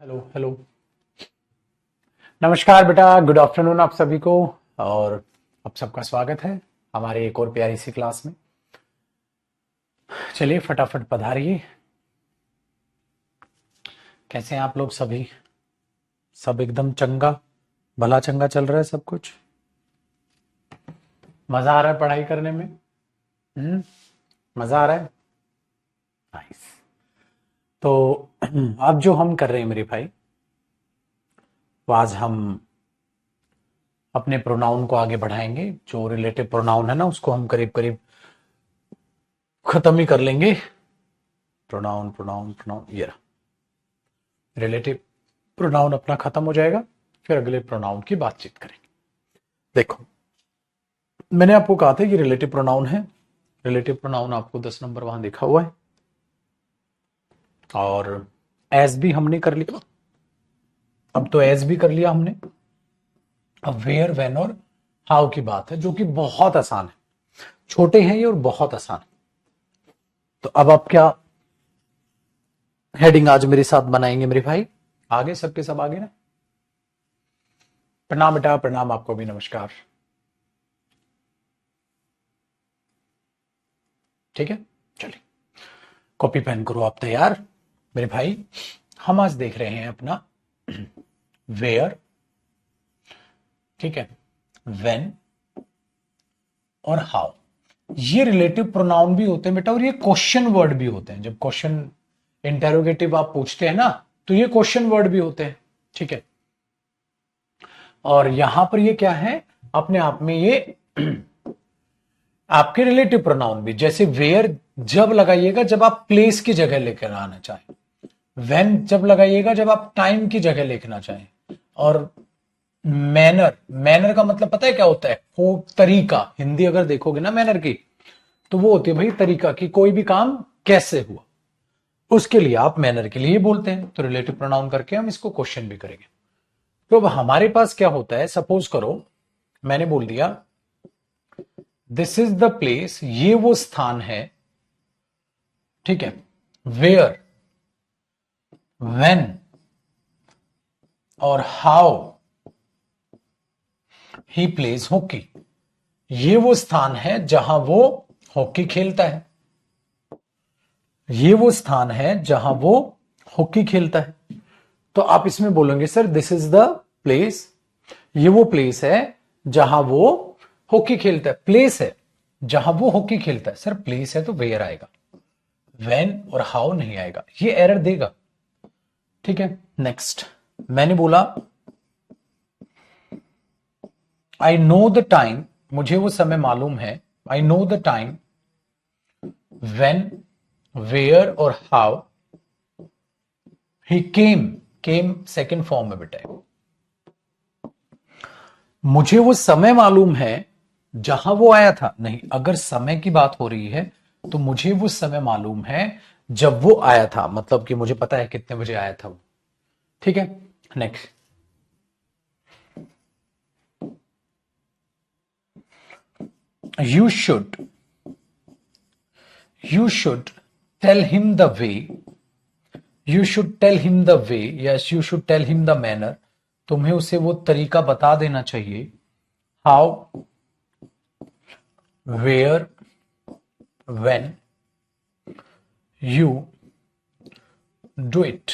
Hello hello. नमस्कार बेटा, good afternoon आप सभी को। और आप सबका स्वागत है हमारे एक और प्यारी सी क्लास में। चलिए फटाफट पधारिए। कैसे हैं आप लोग सभी? सब एकदम चंगा भला चंगा चल रहा है सब कुछ? मजा आ रहा है पढ़ाई करने में? हम्म। मजा आ रहा है। नाइस। तो अब जो हम कर रहे हैं मेरे भाई, वो आज हम अपने प्रोनाउन को आगे बढ़ाएंगे। जो रिलेटिव प्रोनाउन है ना, उसको हम करीब करीब खत्म ही कर लेंगे। प्रोनाउन प्रोनाउन प्रोनाउन, ये रिलेटिव प्रोनाउन अपना खत्म हो जाएगा। फिर अगले प्रोनाउन की बातचीत करेंगे। देखो, मैंने आपको कहा था ये रिलेटिव प्रोनाउन है। रिलेटिव प्रोनाउन आपको 10 नंबर वहां लिखा हुआ है। और एज भी हमने कर लिया। अब तो एज भी कर लिया हमने। अब वेयर, वेन और हाउ की बात है, जो कि बहुत आसान है। छोटे हैं ये और बहुत आसान है। तो अब आप क्या हेडिंग आज मेरे साथ बनाएंगे मेरे भाई? आगे सबके सब आगे ना। प्रणाम बेटा, प्रणाम आपको भी, नमस्कार। ठीक है, चलिए कॉपी पेन करो आप तैयार मेरे भाई। हम आज देख रहे हैं अपना वेयर, ठीक है, वेन और हाउ। ये रिलेटिव प्रोनाउन भी होते हैं बेटा, और ये क्वेश्चन वर्ड भी होते हैं। जब क्वेश्चन इंटेरोगेटिव आप पूछते हैं ना, तो ये क्वेश्चन वर्ड भी होते हैं। ठीक है। और यहां पर ये क्या है, अपने आप में ये आपके रिलेटिव प्रोनाउन भी। जैसे वेयर जब लगाइएगा जब आप प्लेस की जगह लेकर आना चाहें। वेन जब लगाइएगा जब आप टाइम की जगह लिखना चाहें। और मैनर, मैनर का मतलब पता है क्या होता है? वो तरीका। हिंदी अगर देखोगे ना मैनर की, तो वो होती है भाई तरीका, कि कोई भी काम कैसे हुआ, उसके लिए आप मैनर के लिए बोलते हैं। तो रिलेटिव प्रोनाउन करके हम इसको क्वेश्चन भी करेंगे। तो अब हमारे पास क्या होता है, सपोज करो मैंने बोल दिया दिस इज द प्लेस, ये वो स्थान है, ठीक है, वेयर, वेन और हाउ ही प्लेज हॉकी। ये वो स्थान है जहां वो हॉकी खेलता है। ये वो स्थान है जहां वो हॉकी खेलता है। तो आप इसमें बोलेंगे sir this is the place, ये वो प्लेस है जहां वो हॉकी खेलता है। प्लेस है जहां वो हॉकी खेलता है। सर प्लेस है तो वेयर आएगा, वेन और हाउ नहीं आएगा, ये एरर देगा। ठीक है, नेक्स्ट। मैंने बोला आई नो द टाइम, मुझे वो समय मालूम है। I know the time when, where और how he came. Came second form में बेटा है। मुझे वो समय मालूम है जहां वो आया था। नहीं, अगर समय की बात हो रही है तो मुझे वो समय मालूम है जब वो आया था, मतलब कि मुझे पता है कितने बजे आया था वो। ठीक है, next. You should, you should tell him the way. You should tell him the way, yes you should tell him the manner. तुम्हें उसे वो तरीका बता देना चाहिए। How, where, when you do it.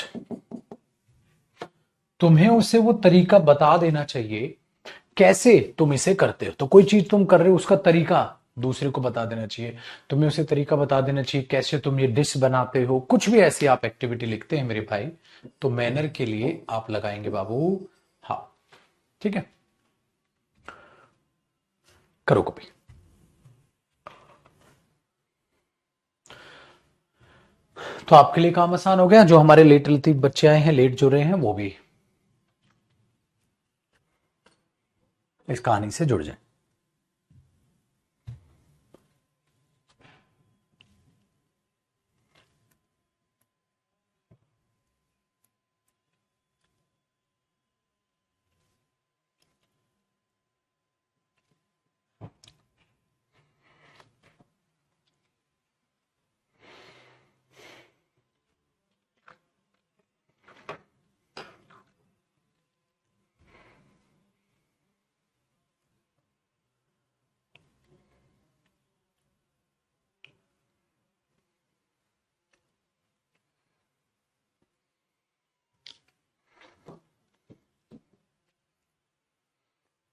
तुम्हें उसे वो तरीका बता देना चाहिए कैसे तुम इसे करते हो। तो कोई चीज तुम कर रहे हो, उसका तरीका दूसरे को बता देना चाहिए। तुम्हें उसे तरीका बता देना चाहिए कैसे तुम ये डिश बनाते हो। कुछ भी ऐसी आप एक्टिविटी लिखते हैं मेरे भाई, तो मैनर के लिए आप लगाएंगे बाबू हाँ। ठीक है, करो कॉपी। तो आपके लिए काम आसान हो गया। जो हमारे लेट लतीफ बच्चे आए हैं, लेट जो रहे हैं, वो भी इस कहानी से जुड़ जाए।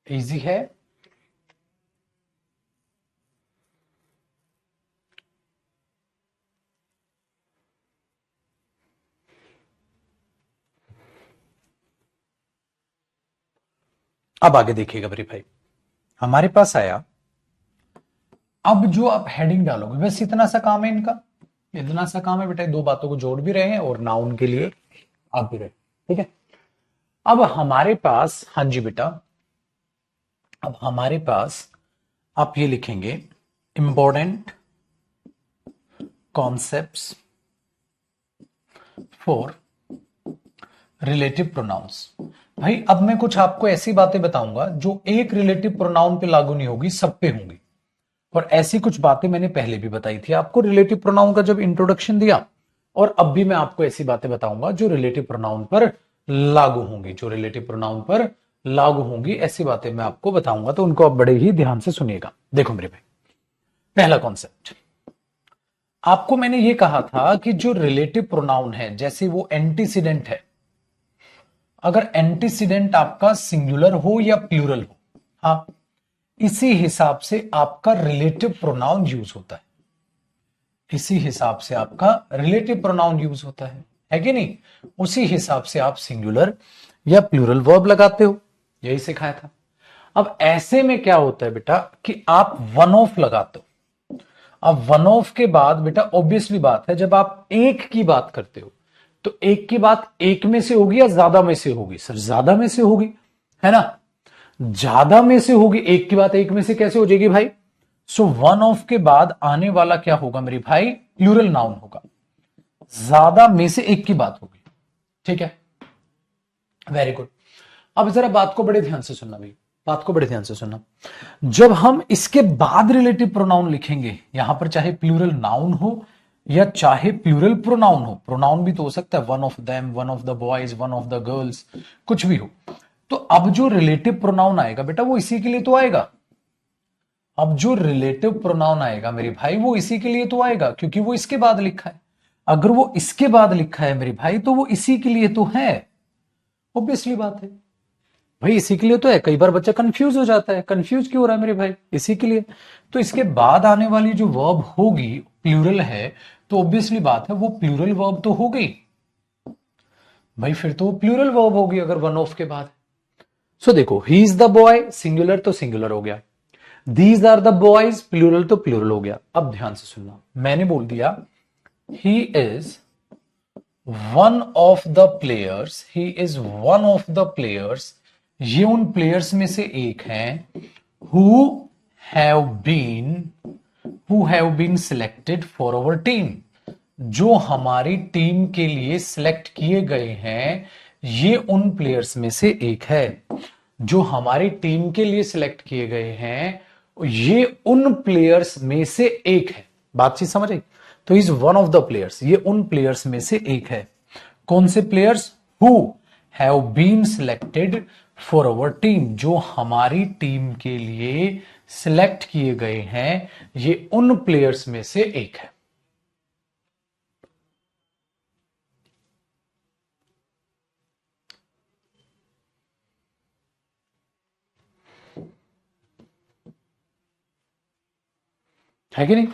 इजी है। अब आगे देखिएगा मेरे भाई, हमारे पास आया, अब जो आप हेडिंग डालोगे बस इतना सा काम है इनका, इतना सा काम है बेटा, दो बातों को जोड़ भी रहे हैं और नाउन के लिए आप भी रहे, ठीक है। अब हमारे पास, हाँ जी बेटा, अब हमारे पास आप ये लिखेंगे important concepts for relative pronouns. भाई अब मैं कुछ आपको ऐसी बातें बताऊंगा जो एक रिलेटिव प्रोनाउन पे लागू नहीं होगी, सब पे होंगी। और ऐसी कुछ बातें मैंने पहले भी बताई थी आपको रिलेटिव प्रोनाउन का जब इंट्रोडक्शन दिया, और अब भी मैं आपको ऐसी बातें बताऊंगा जो रिलेटिव प्रोनाउन पर लागू होंगी, जो रिलेटिव प्रोनाउन पर लागू होंगी, ऐसी बातें मैं आपको बताऊंगा, तो उनको आप बड़े ही ध्यान से सुनिएगा। देखो मेरे भाई, पहला कॉन्सेप्ट, आपको मैंने ये कहा था कि जो रिलेटिव प्रोनाउन है, जैसे वो एंटीसीडेंट है, अगर एंटीसीडेंट आपका सिंगुलर हो या प्लूरल हो, हाँ, इसी हिसाब से आपका रिलेटिव प्रोनाउन यूज होता है, इसी हिसाब से आपका रिलेटिव प्रोनाउन यूज होता है कि नहीं? उसी हिसाब से आप सिंगुलर या प्लूरल वर्ब लगाते हो, यही सिखाया था। अब ऐसे में क्या होता है बेटा कि आप वन ऑफ लगाते हो। अब वन ऑफ के बाद बेटा ऑब्वियसली बात है, जब आप एक की बात करते हो तो एक की बात एक में से होगी या ज्यादा में से होगी? सर ज्यादा में से होगी, है ना? ज्यादा में से होगी, एक की बात एक में से कैसे हो जाएगी भाई? सो वन ऑफ के बाद आने वाला क्या होगा मेरे भाई? प्लूरल नाउन होगा, ज्यादा में से एक की बात होगी, ठीक है, वेरी गुड। अब जरा बात को बड़े ध्यान से सुनना भाई, बात को बड़े ध्यान से सुनना। जब हम इसके बाद रिलेटिव प्रोनाउन लिखेंगे, यहां पर चाहे प्लूरल नाउन हो या चाहे प्लूरल प्रोनाउन हो, प्रोनाउन भी तो हो सकता है, one of them, one of the boys, one of the girls, कुछ भी हो, तो अब जो रिलेटिव प्रोनाउन आएगा बेटा वो इसी के लिए तो आएगा। अब जो रिलेटिव प्रोनाउन आएगा मेरे भाई वो इसी के लिए तो आएगा, क्योंकि वो इसके बाद लिखा है। अगर वो इसके बाद लिखा है मेरे भाई तो वो इसी के लिए तो है, ऑब्वियसली बात है भाई, इसी के लिए तो है। कई बार बच्चा कंफ्यूज हो जाता है, कंफ्यूज क्यों हो रहा है मेरे भाई? इसी के लिए। तो इसके बाद आने वाली जो वर्ब होगी प्लूरल है, तो ऑब्वियसली बात है वो प्लूरल वर्ब तो हो गई भाई, फिर तो वो प्लूरल वर्ब होगी अगर वन ऑफ के बाद। सो देखो, he is the boy, singular तो सिंगुलर हो गया, these are the boys, plural तो प्लूरल हो गया। अब ध्यान से सुनना, मैंने बोल दिया he is one of the players, he is one of the players, ये उन प्लेयर्स में से एक हैं who have been, who have been selected for our team, जो हमारी टीम के लिए सिलेक्ट किए गए हैं, ये उन प्लेयर्स में से एक है। जो हमारी टीम के लिए सिलेक्ट किए गए हैं ये उन प्लेयर्स में से एक है। बातचीत समझ आई? तो is one of the players, ये उन प्लेयर्स में से एक है। कौन से players? Who have been selected for our team, जो हमारी टीम के लिए सिलेक्ट किए गए हैं, ये उन प्लेयर्स में से एक है कि नहीं?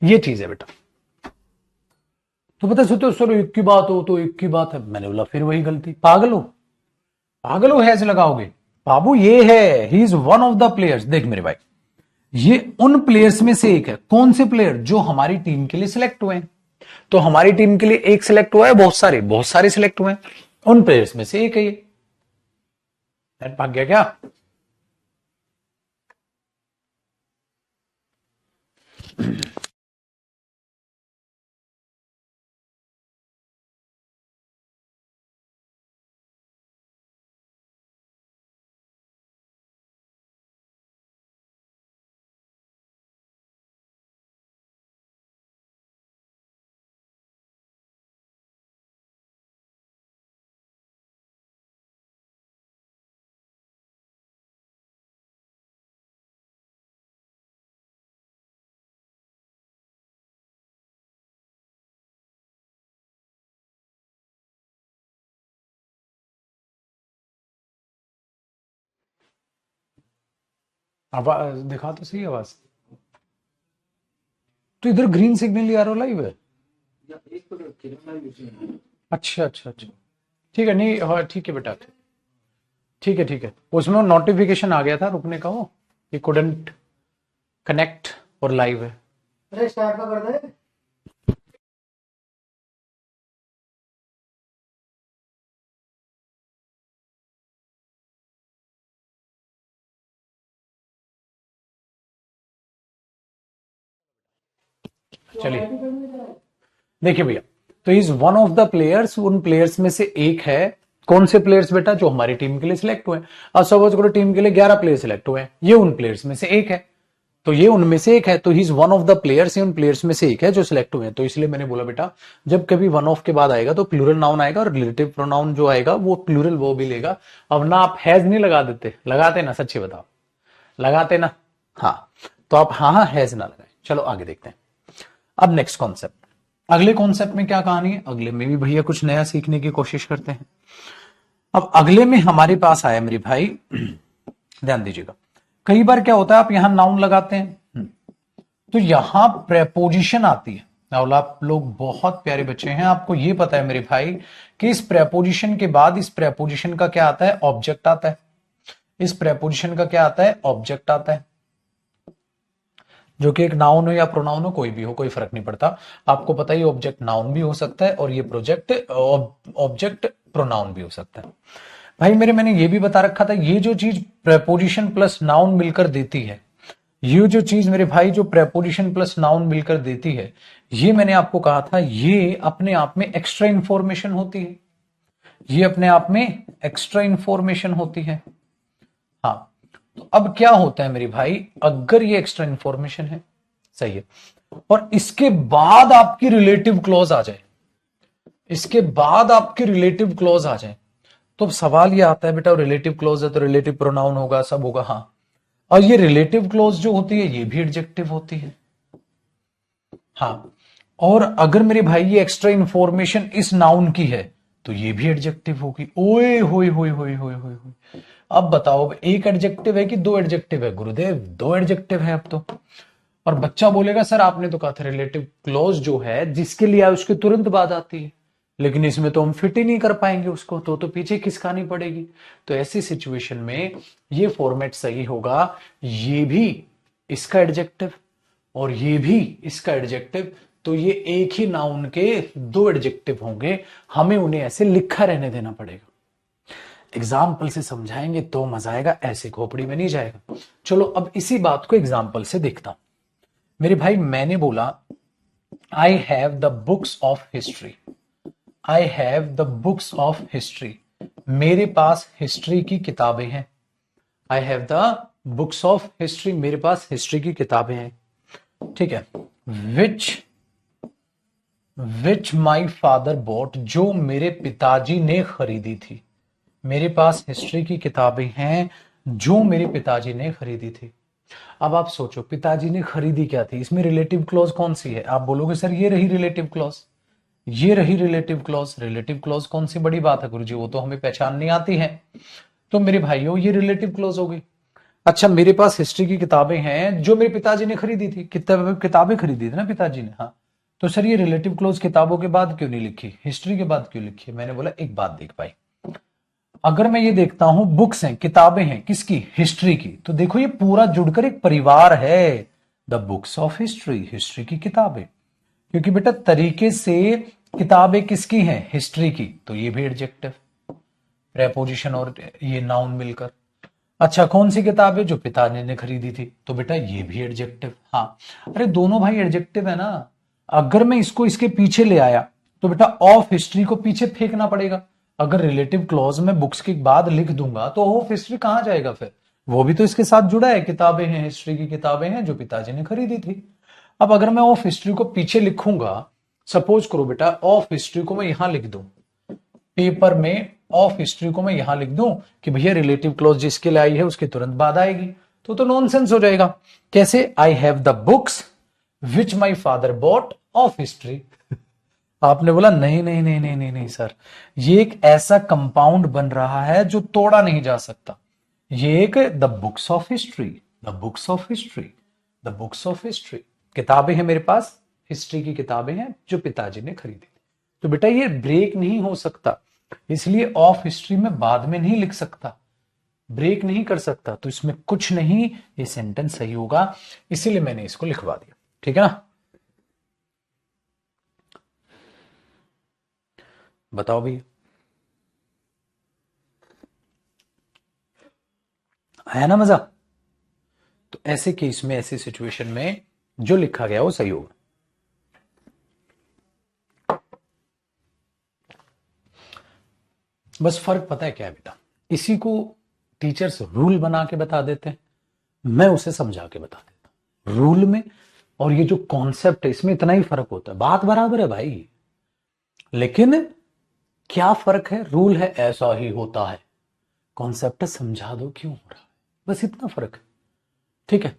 ये चीज है बेटा। तो पता सोचो सर एक की बात हो तो एक की बात है, मैंने बोला फिर वही गलती, पागल हो, पागल हो, हैज लगाओगे? बाबू ये है, ही is one of the players. देख मेरे भाई, ये उन प्लेयर्स में से एक है। कौन से प्लेयर? जो हमारी टीम के लिए सिलेक्ट हुए हैं। तो हमारी टीम के लिए एक सिलेक्ट हुआ है, बहुत सारे सिलेक्ट हुए हैं, उन प्लेयर्स में से एक है ये। भाग गया क्या? आवाज दिखा तो सही आवाज। तो इधर ग्रीन सिग्नल ही आ रहा लाइव है। अच्छा अच्छा अच्छा, ठीक है, नहीं हाँ ठीक है बेटा, ठीक है ठीक है। उसमें नोटिफिकेशन आ गया था रुकने का, वो ये कुडंट कनेक्ट और लाइव है। अरे स्टार्ट तो कर दे। चलिए देखिए भैया, तो is one of the players, उन प्लेयर्स में से एक है। कौन से प्लेयर्स बेटा? जो हमारी टीम के लिए सिलेक्ट हुए। अब सपोज करो टीम के लिए 11 प्लेयर सिलेक्ट हुए, ये उन प्लेयर्स में से एक है, तो ये उनमें से एक है, तो ही is one of the players, ये उन प्लेयर्स में से एक है जो सिलेक्ट हुए हैं। तो इसलिए मैंने बोला बेटा, जब कभी वन ऑफ के बाद आएगा तो प्लूरल नाउन आएगा, और रिलेटिव प्रोनाउन जो आएगा वो प्लूरल वो भी लेगा। अब ना आप हैज नहीं लगा देते, लगाते ना, सच्ची बताओ लगाते ना? हाँ, तो आप हाँ हाँ हैज ना लगाए। चलो आगे देखते हैं। अब नेक्स्ट कॉन्सेप्ट, अगले कॉन्सेप्ट में क्या कहानी है, अगले में भी भैया कुछ नया सीखने की कोशिश करते हैं। अब अगले में हमारे पास आया मेरे भाई, ध्यान दीजिएगा, कई बार क्या होता है आप यहां नाउन लगाते हैं तो यहां प्रेपोजिशन आती है। और आप लोग बहुत प्यारे बच्चे हैं, आपको ये पता है मेरे भाई कि इस प्रेपोजिशन के बाद इस प्रेपोजिशन का क्या आता है? ऑब्जेक्ट आता है। इस प्रेपोजिशन का क्या आता है? ऑब्जेक्ट आता है, जो कि एक नाउन हो या प्रोनाउन हो, कोई भी हो, कोई फर्क नहीं पड़ता। आपको पता ही ऑब्जेक्ट नाउन भी हो सकता है और ये प्रोजेक्ट ऑब्जेक्ट प्रोनाउन भी हो सकता है। भाई मैंने ये भी बता रखा था, ये जो चीज प्रेपोजिशन प्लस नाउन मिलकर देती है, ये जो चीज मेरे भाई जो प्रेपोजिशन प्लस नाउन मिलकर देती है, ये मैंने आपको कहा था ये अपने आप में एक्स्ट्रा इंफॉर्मेशन होती है। ये अपने आप में एक्स्ट्रा इंफॉर्मेशन होती है। हाँ, तो अब क्या होता है मेरे भाई, अगर ये एक्स्ट्रा इंफॉर्मेशन है, सही है, और इसके बाद आपकी रिलेटिव क्लॉज आ जाए, इसके बाद आपकी रिलेटिव क्लॉज आ जाए, तो सवाल ये आता है बेटा रिलेटिव क्लॉज है तो रिलेटिव प्रोनाउन होगा, सब होगा। हाँ, और ये रिलेटिव क्लॉज जो होती है ये भी एडजेक्टिव होती है। हाँ, और अगर मेरे भाई ये एक्स्ट्रा इंफॉर्मेशन इस नाउन की है तो ये भी एडजेक्टिव होगी। ओए होए होए होए होए होए होए। अब बताओ, अब एक एडजेक्टिव है कि दो एडजेक्टिव है? गुरुदेव दो एडजेक्टिव है अब तो। और बच्चा बोलेगा सर आपने तो कहा था रिलेटिव क्लॉज जो है जिसके लिए आए उसके तुरंत बाद आती है, लेकिन इसमें तो हम फिट ही नहीं कर पाएंगे उसको, तो पीछे खिसकानी पड़ेगी। तो ऐसी सिचुएशन में ये फॉर्मेट सही होगा, ये भी इसका एडजेक्टिव और ये भी इसका एडजेक्टिव, तो ये एक ही नाउन के दो एडजेक्टिव होंगे, हमें उन्हें ऐसे लिखा रहने देना पड़ेगा। एग्जाम्पल से समझाएंगे तो मजा आएगा, ऐसे खोपड़ी में नहीं जाएगा। चलो अब इसी बात को एग्जाम्पल से देखता हूं। मेरे भाई मैंने बोला आई have the books of history, I have the books of history, मेरे पास हिस्ट्री की किताबें हैं। आई have the books of history, मेरे पास हिस्ट्री की किताबें हैं, ठीक है। विच माई फादर बॉट, जो मेरे पिताजी ने खरीदी थी। मेरे पास हिस्ट्री की किताबें हैं जो मेरे पिताजी ने खरीदी थी। अब आप सोचो पिताजी ने खरीदी क्या थी, इसमें रिलेटिव क्लॉज कौन सी है? आप बोलोगे सर ये रही रिलेटिव क्लॉज, ये रही रिलेटिव क्लॉज। रिलेटिव क्लॉज कौन सी बड़ी बात है गुरुजी, वो तो हमें पहचान नहीं आती है। तो मेरे भाइयों ये रिलेटिव क्लॉज हो गई। अच्छा, मेरे पास हिस्ट्री की किताबें हैं जो मेरे पिताजी ने खरीदी थी, किताबें खरीदी थी ना पिताजी ने। हाँ, तो सर ये रिलेटिव क्लॉज किताबों के बाद क्यों नहीं लिखी, हिस्ट्री के बाद क्यों लिखी? मैंने बोला एक बात देख भाई, अगर मैं ये देखता हूं बुक्स हैं, किताबें हैं, किसकी? हिस्ट्री की, तो देखो ये पूरा जुड़कर एक परिवार है, the books of history, history की किताबें। क्योंकि बेटा तरीके से किताबें किसकी हैं? हिस्ट्री की, तो ये भी एडजेक्टिव, प्रेपोजिशन और ये नाउन मिलकर। अच्छा, कौन सी किताब है? जो पिताजी ने खरीदी थी, तो बेटा ये भी एडजेक्टिव। हाँ, अरे दोनों भाई एडजेक्टिव है ना। अगर मैं इसको इसके पीछे ले आया तो बेटा ऑफ हिस्ट्री को पीछे फेंकना पड़ेगा। अगर रिलेटिव क्लॉज में बुक्स के बाद लिख दूंगा तो ऑफ हिस्ट्री कहां जाएगा फिर? वो भी तो इसके साथ जुड़ा है, किताबें हैं, हिस्ट्री की किताबें हैं जो पिताजी ने खरीदी थी। अब अगर मैं ऑफ हिस्ट्री को पीछे लिखूंगा, सपोज करो बेटा ऑफ हिस्ट्री को मैं यहां लिख दूं, पेपर में ऑफ हिस्ट्री को मैं यहां लिख दूं कि भैया रिलेटिव क्लॉज जिसके लिए आई है उसके तुरंत बाद आएगी, तो नॉनसेंस हो जाएगा। कैसे? I have the books which my father bought of history. आपने बोला नहीं नहीं नहीं नहीं नहीं नहीं सर, ये एक ऐसा कंपाउंड बन रहा है जो तोड़ा नहीं जा सकता। ये एक the books of history, the books of history, the books of history. किताबें हैं मेरे पास, हिस्ट्री की किताबें हैं जो पिताजी ने खरीदी थी। तो बेटा ये ब्रेक नहीं हो सकता, इसलिए ऑफ हिस्ट्री में बाद में नहीं लिख सकता, ब्रेक नहीं कर सकता, तो इसमें कुछ नहीं, ये सेंटेंस सही होगा, इसीलिए मैंने इसको लिखवा दिया। ठीक है ना, बताओ भैया, आया ना मजा? तो ऐसे केस में, ऐसी सिचुएशन में जो लिखा गया वो सही होगा। बस फर्क पता है क्या है बेटा, इसी को टीचर्स रूल बना के बता देते हैं, मैं उसे समझा के बता देता हूं। रूल में और ये जो कॉन्सेप्ट है इसमें इतना ही फर्क होता है, बात बराबर है भाई, लेकिन क्या फर्क है, रूल है ऐसा ही होता है, कॉन्सेप्ट समझा दो क्यों हो रहा है, बस इतना फर्क है। ठीक है,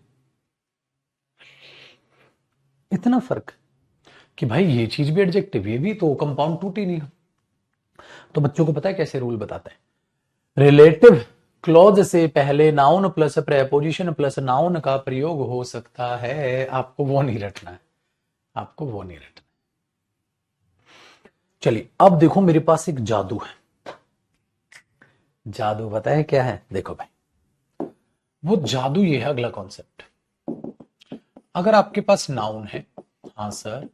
इतना फर्क कि भाई ये चीज भी एडजेक्टिव, ये भी, तो कंपाउंड टूट ही नहीं। तो बच्चों को पता है कैसे रूल बताते हैं, रिलेटिव क्लॉज से पहले noun plus preposition plus noun का प्रयोग हो सकता है, आपको वो नहीं रटना है, आपको वो नहीं रटना। चलिए अब देखो मेरे पास एक जादू है, जादू पता है क्या है, देखो भाई, वो जादू ये है, अगला कॉन्सेप्ट, अगर आपके पास नाउन है, हाँ सर,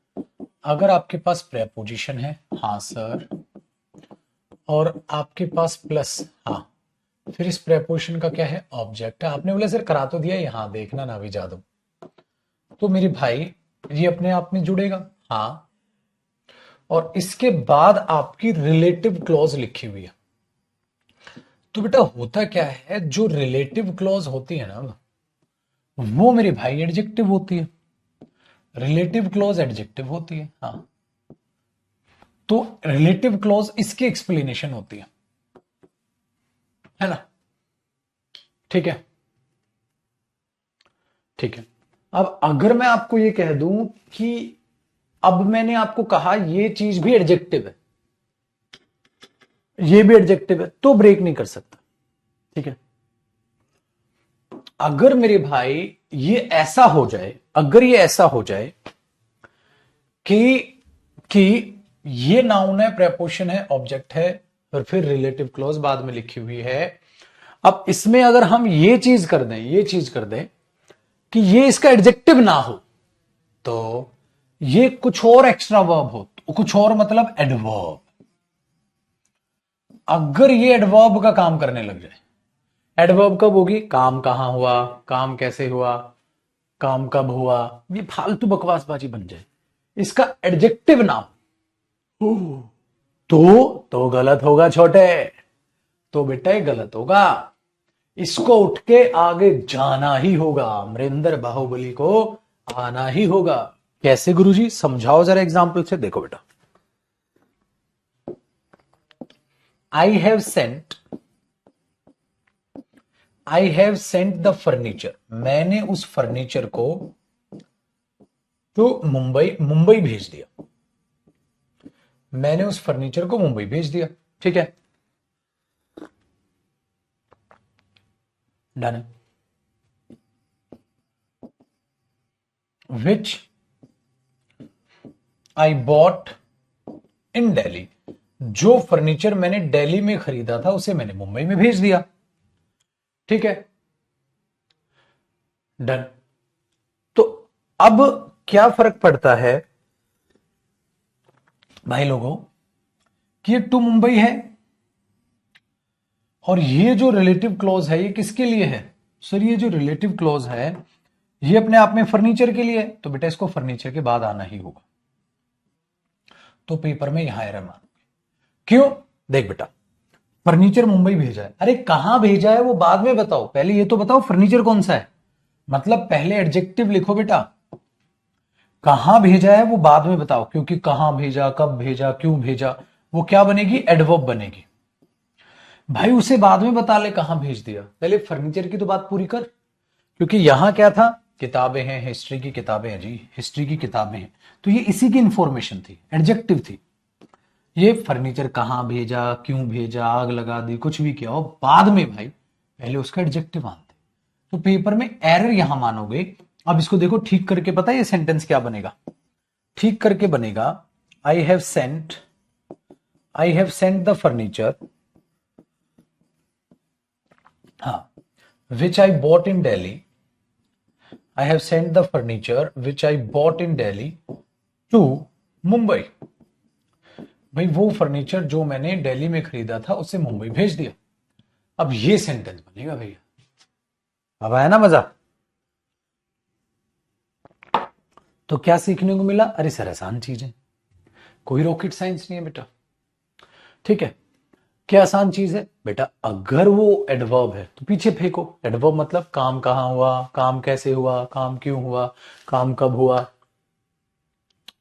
अगर आपके पास प्रेपोजिशन है, हाँ सर, और आपके पास प्लस, हाँ, फिर इस प्रेपोजिशन का क्या है, ऑब्जेक्ट है। आपने बोला सर करा तो दिया, यहां देखना ना भी जादू, तो मेरे भाई ये अपने आप में जुड़ेगा, हाँ, और इसके बाद आपकी रिलेटिव क्लॉज लिखी हुई है। तो बेटा होता क्या है, जो रिलेटिव क्लॉज होती है ना वो मेरे भाई एडजेक्टिव होती है, रिलेटिव क्लॉज एडजेक्टिव होती है, हाँ, तो रिलेटिव क्लॉज इसकी एक्सप्लेनेशन होती है ना। ठीक है, ठीक है। अब अगर मैं आपको ये कह दूं कि अब मैंने आपको कहा ये चीज भी एडजेक्टिव है, ये भी एडजेक्टिव है, तो ब्रेक नहीं कर सकता। ठीक है, अगर मेरे भाई ये ऐसा हो जाए, अगर ये ऐसा हो जाए कि ये नाउन है, प्रेपोजिशन है, ऑब्जेक्ट है, और फिर रिलेटिव क्लॉज बाद में लिखी हुई है, अब इसमें अगर हम ये चीज कर दें, ये चीज कर दें कि ये इसका एडजेक्टिव ना हो, तो ये कुछ और एक्स्ट्रा वर्ब हो, कुछ और मतलब एडवर्ब, अगर ये एडवर्ब का काम करने लग जाए, एडवर्ब कब होगी, काम कहां हुआ, काम कैसे हुआ, काम कब हुआ, ये फालतू बकवासबाजी बन जाए, इसका एडजेक्टिव ना हो, तो गलत होगा छोटे, तो बेटा ये गलत होगा, इसको उठ के आगे जाना ही होगा, अमरिंदर बाहुबली को आना ही होगा। कैसे गुरुजी, समझाओ जरा एग्जाम्पल से। देखो बेटा, आई हैव सेंट द फर्नीचर, मैंने उस फर्नीचर को तो मुंबई भेज दिया, मैंने उस फर्नीचर को मुंबई भेज दिया। ठीक है, done. Which I bought in Delhi, जो फर्नीचर मैंने दिल्ली में खरीदा था उसे मैंने मुंबई में भेज दिया। ठीक है, डन। तो अब क्या फर्क पड़ता है भाई लोगों कि ये टू मुंबई है, और ये जो रिलेटिव क्लॉज है ये किसके लिए है सर, ये जो रिलेटिव क्लॉज है ये अपने आप में फर्नीचर के लिए है, तो बेटा इसको फर्नीचर के बाद आना ही होगा, तो पेपर में यहां एरर मानोगे। क्यों, देख बेटा, फर्नीचर मुंबई भेजा है, अरे कहां भेजा है वो बाद में बताओ, पहले ये तो बताओ फर्नीचर कौन सा है, मतलब पहले एडजेक्टिव लिखो बेटा, कहां भेजा है वो बाद में बताओ, क्योंकि कहां भेजा, कब भेजा, क्यों भेजा, वो क्या बनेगी, एडवर्ब बनेगी। भाई उसे बाद में बता ले कहां भेज दिया, पहले फर्नीचर की तो बात पूरी कर, क्योंकि यहां क्या था, किताबें हैं, हिस्ट्री की किताबें हैं जी, हिस्ट्री की किताबें हैं, तो ये इसी की इंफॉर्मेशन थी, एडजेक्टिव थी। ये फर्नीचर कहां भेजा, क्यों भेजा, आग लगा दी, कुछ भी किया हो बाद में भाई, पहले उसका एडजेक्टिव आनते, तो पेपर में एरर यहां मानोगे। अब इसको देखो ठीक करके, पता है ये सेंटेंस क्या बनेगा? ठीक करके बनेगा, I have sent the furniture, हाँ, which I bought in Delhi, I have sent the furniture which I bought in Delhi to Mumbai. भाई वो फर्नीचर जो मैंने दिल्ली में खरीदा था उसे मुंबई भेज दिया। अब ये सेंटेंस बनेगा भैया। अब आया ना मजा? तो क्या सीखने को मिला? अरे सर आसान चीज है, कोई रॉकेट साइंस नहीं है बेटा। ठीक है, क्या आसान चीज है बेटा? अगर वो एडवर्ब है तो पीछे फेंको। एडवर्ब मतलब काम कहां हुआ, काम कैसे हुआ, काम क्यों हुआ, काम कब हुआ।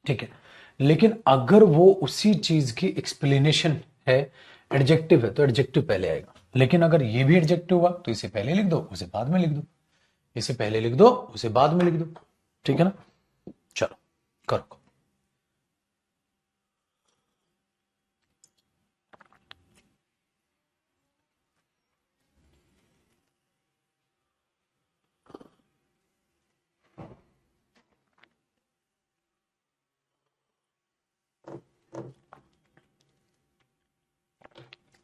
ठीक है, लेकिन अगर वो उसी चीज की एक्सप्लेनेशन है, एडजेक्टिव है, तो एडजेक्टिव पहले आएगा। लेकिन अगर ये भी एडजेक्टिव हुआ तो इसे पहले लिख दो, उसे बाद में लिख दो, इसे पहले लिख दो, उसे बाद में लिख दो। ठीक है ना? चलो करो।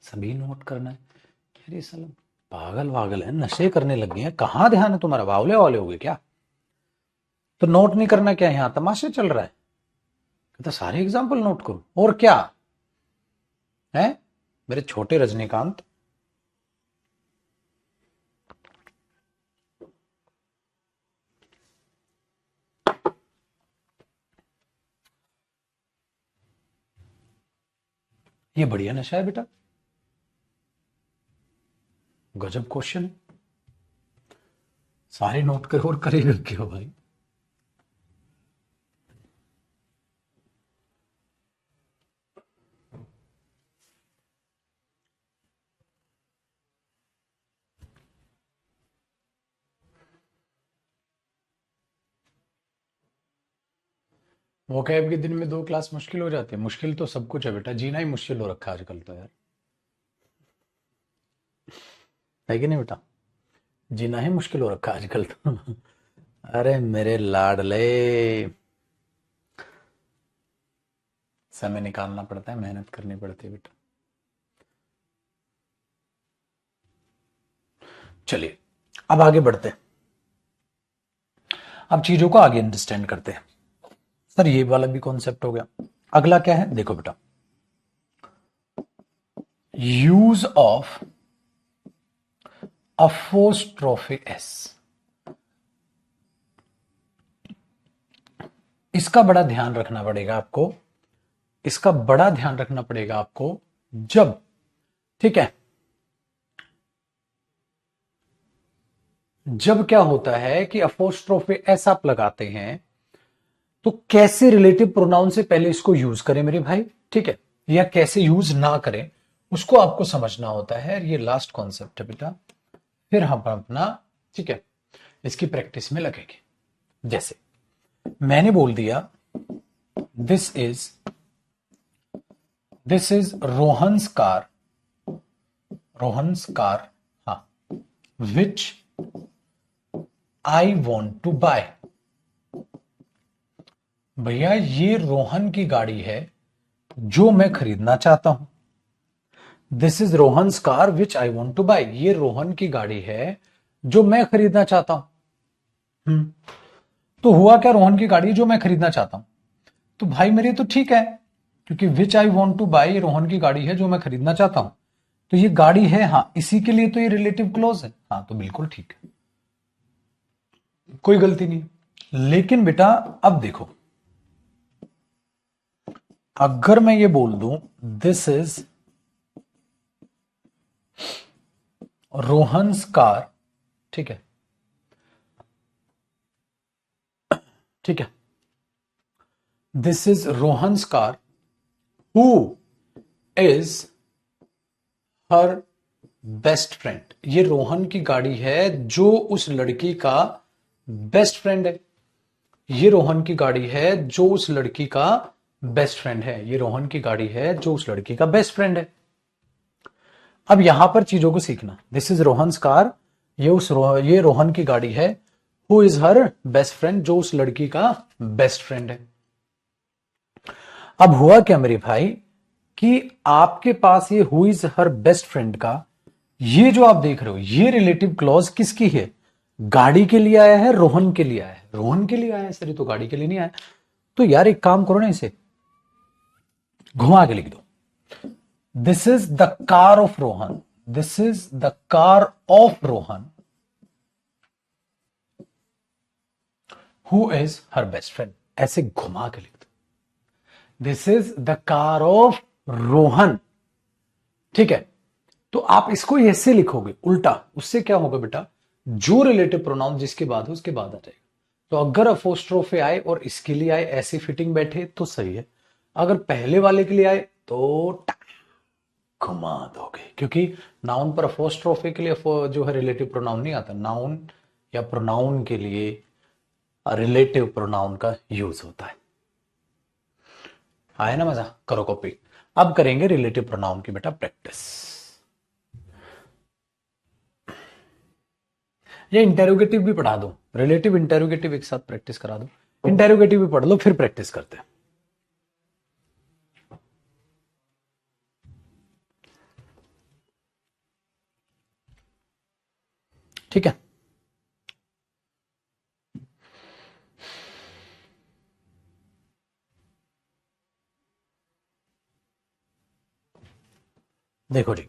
सभी नोट करना है। अरे साला पागल वागल है, नशे करने लग गए हैं, कहां ध्यान है तुम्हारा? बावले वाले हो गए क्या? तो नोट नहीं करना क्या? यहां तमाशा चल रहा है? तो सारे एग्जाम्पल नोट करो और क्या है मेरे छोटे रजनीकांत। ये बढ़िया नशा है बेटा, गजब क्वेश्चन। सारे नोट करो और करेगा क्यों भाई? वोकैब के दिन में 2 क्लास मुश्किल हो जाती है। मुश्किल तो सब कुछ है बेटा, जीना ही मुश्किल हो रखा है आजकल तो यार, है कि नहीं बेटा? जीना ही मुश्किल हो रखा है आजकल तो। अरे मेरे लाडले, समय निकालना पड़ता है, मेहनत करनी पड़ती है बेटा। चलिए अब आगे बढ़ते हैं, अब चीजों को आगे अंडरस्टैंड करते हैं। सर ये वाला भी कॉन्सेप्ट हो गया। अगला क्या है देखो बेटा, यूज ऑफ अपोस्ट्रोफी एस। इसका बड़ा ध्यान रखना पड़ेगा आपको, इसका बड़ा ध्यान रखना पड़ेगा आपको जब, ठीक है, जब क्या होता है कि अपोस्ट्रोफी एस आप लगाते हैं तो कैसे रिलेटिव प्रोनाउन से पहले इसको यूज करें मेरे भाई, ठीक है, या कैसे यूज ना करें उसको आपको समझना होता है। ये लास्ट कॉन्सेप्ट है बेटा, फिर हम अपना, ठीक है, इसकी प्रैक्टिस में लगेंगे। जैसे मैंने बोल दिया दिस इज रोहन्स कार, हाँ, which I want to bye. भैया ये रोहन की गाड़ी है जो मैं खरीदना चाहता हूं। This is Rohan's car which I want to buy, ये रोहन की गाड़ी है जो मैं खरीदना चाहता हूं। तो हुआ क्या, रोहन की गाड़ी जो मैं खरीदना चाहता हूं। तो भाई मेरे तो ठीक है, क्योंकि विच आई वॉन्ट टू बाय ये रोहन की गाड़ी है जो मैं खरीदना चाहता हूं, तो ये गाड़ी है, हाँ, इसी के लिए तो ये रिलेटिव क्लोज है, हाँ, तो बिल्कुल ठीक है, कोई गलती नहीं। लेकिन बेटा अब देखो, अगर मैं ये बोल दूं दिस इज रोहन्स कार, ठीक है, ठीक है, this is Rohan's car who is her best friend, ये रोहन की गाड़ी है जो उस लड़की का बेस्ट फ्रेंड है। ये रोहन की गाड़ी है जो उस लड़की का बेस्ट फ्रेंड है, ये रोहन की गाड़ी है जो उस लड़की का बेस्ट फ्रेंड है। अब यहां पर चीजों को सीखना, दिस इज रोहन्स कार ये रोहन की गाड़ी है। Who is her best friend, जो उस लड़की का बेस्ट फ्रेंड है। अब हुआ क्या मेरे भाई कि आपके पास ये who is her best friend का ये जो आप देख रहे हो ये रिलेटिव क्लॉज किसकी है? गाड़ी के लिए आया है, रोहन के लिए आया है? रोहन के लिए आया है सर, ये तो गाड़ी के लिए नहीं आया। तो यार एक काम करो ना, इसे घुमा के लिख दो। This is the car of Rohan, this is the car of Rohan who is her best friend, ऐसे घुमा के लिख दो। This is the car of Rohan, ठीक है। तो आप इसको ऐसे लिखोगे उल्टा, उससे क्या होगा बेटा, जो रिलेटिव प्रोनाउन जिसके बाद हो उसके बाद आ जाएगा। तो अगर अपोस्ट्रोफे आए और इसके लिए आए, ऐसी फिटिंग बैठे तो सही है। अगर पहले वाले के लिए आए तो घुमा दोगे, क्योंकि नाउन पर अपोस्ट्रोफे के लिए जो है रिलेटिव प्रोनाउन नहीं आता। नाउन या प्रोनाउन के लिए रिलेटिव प्रोनाउन का यूज होता है। आया ना मजा? करो कॉपी। अब करेंगे रिलेटिव प्रोनाउन की बेटा प्रैक्टिस। ये इंटेरोगेटिव भी पढ़ा दो, रिलेटिव इंटेरोगेटिव एक साथ प्रैक्टिस करा दो। इंटेरोगेटिव भी पढ़ लो, फिर प्रैक्टिस करते हैं। ठीक है, देखो जी,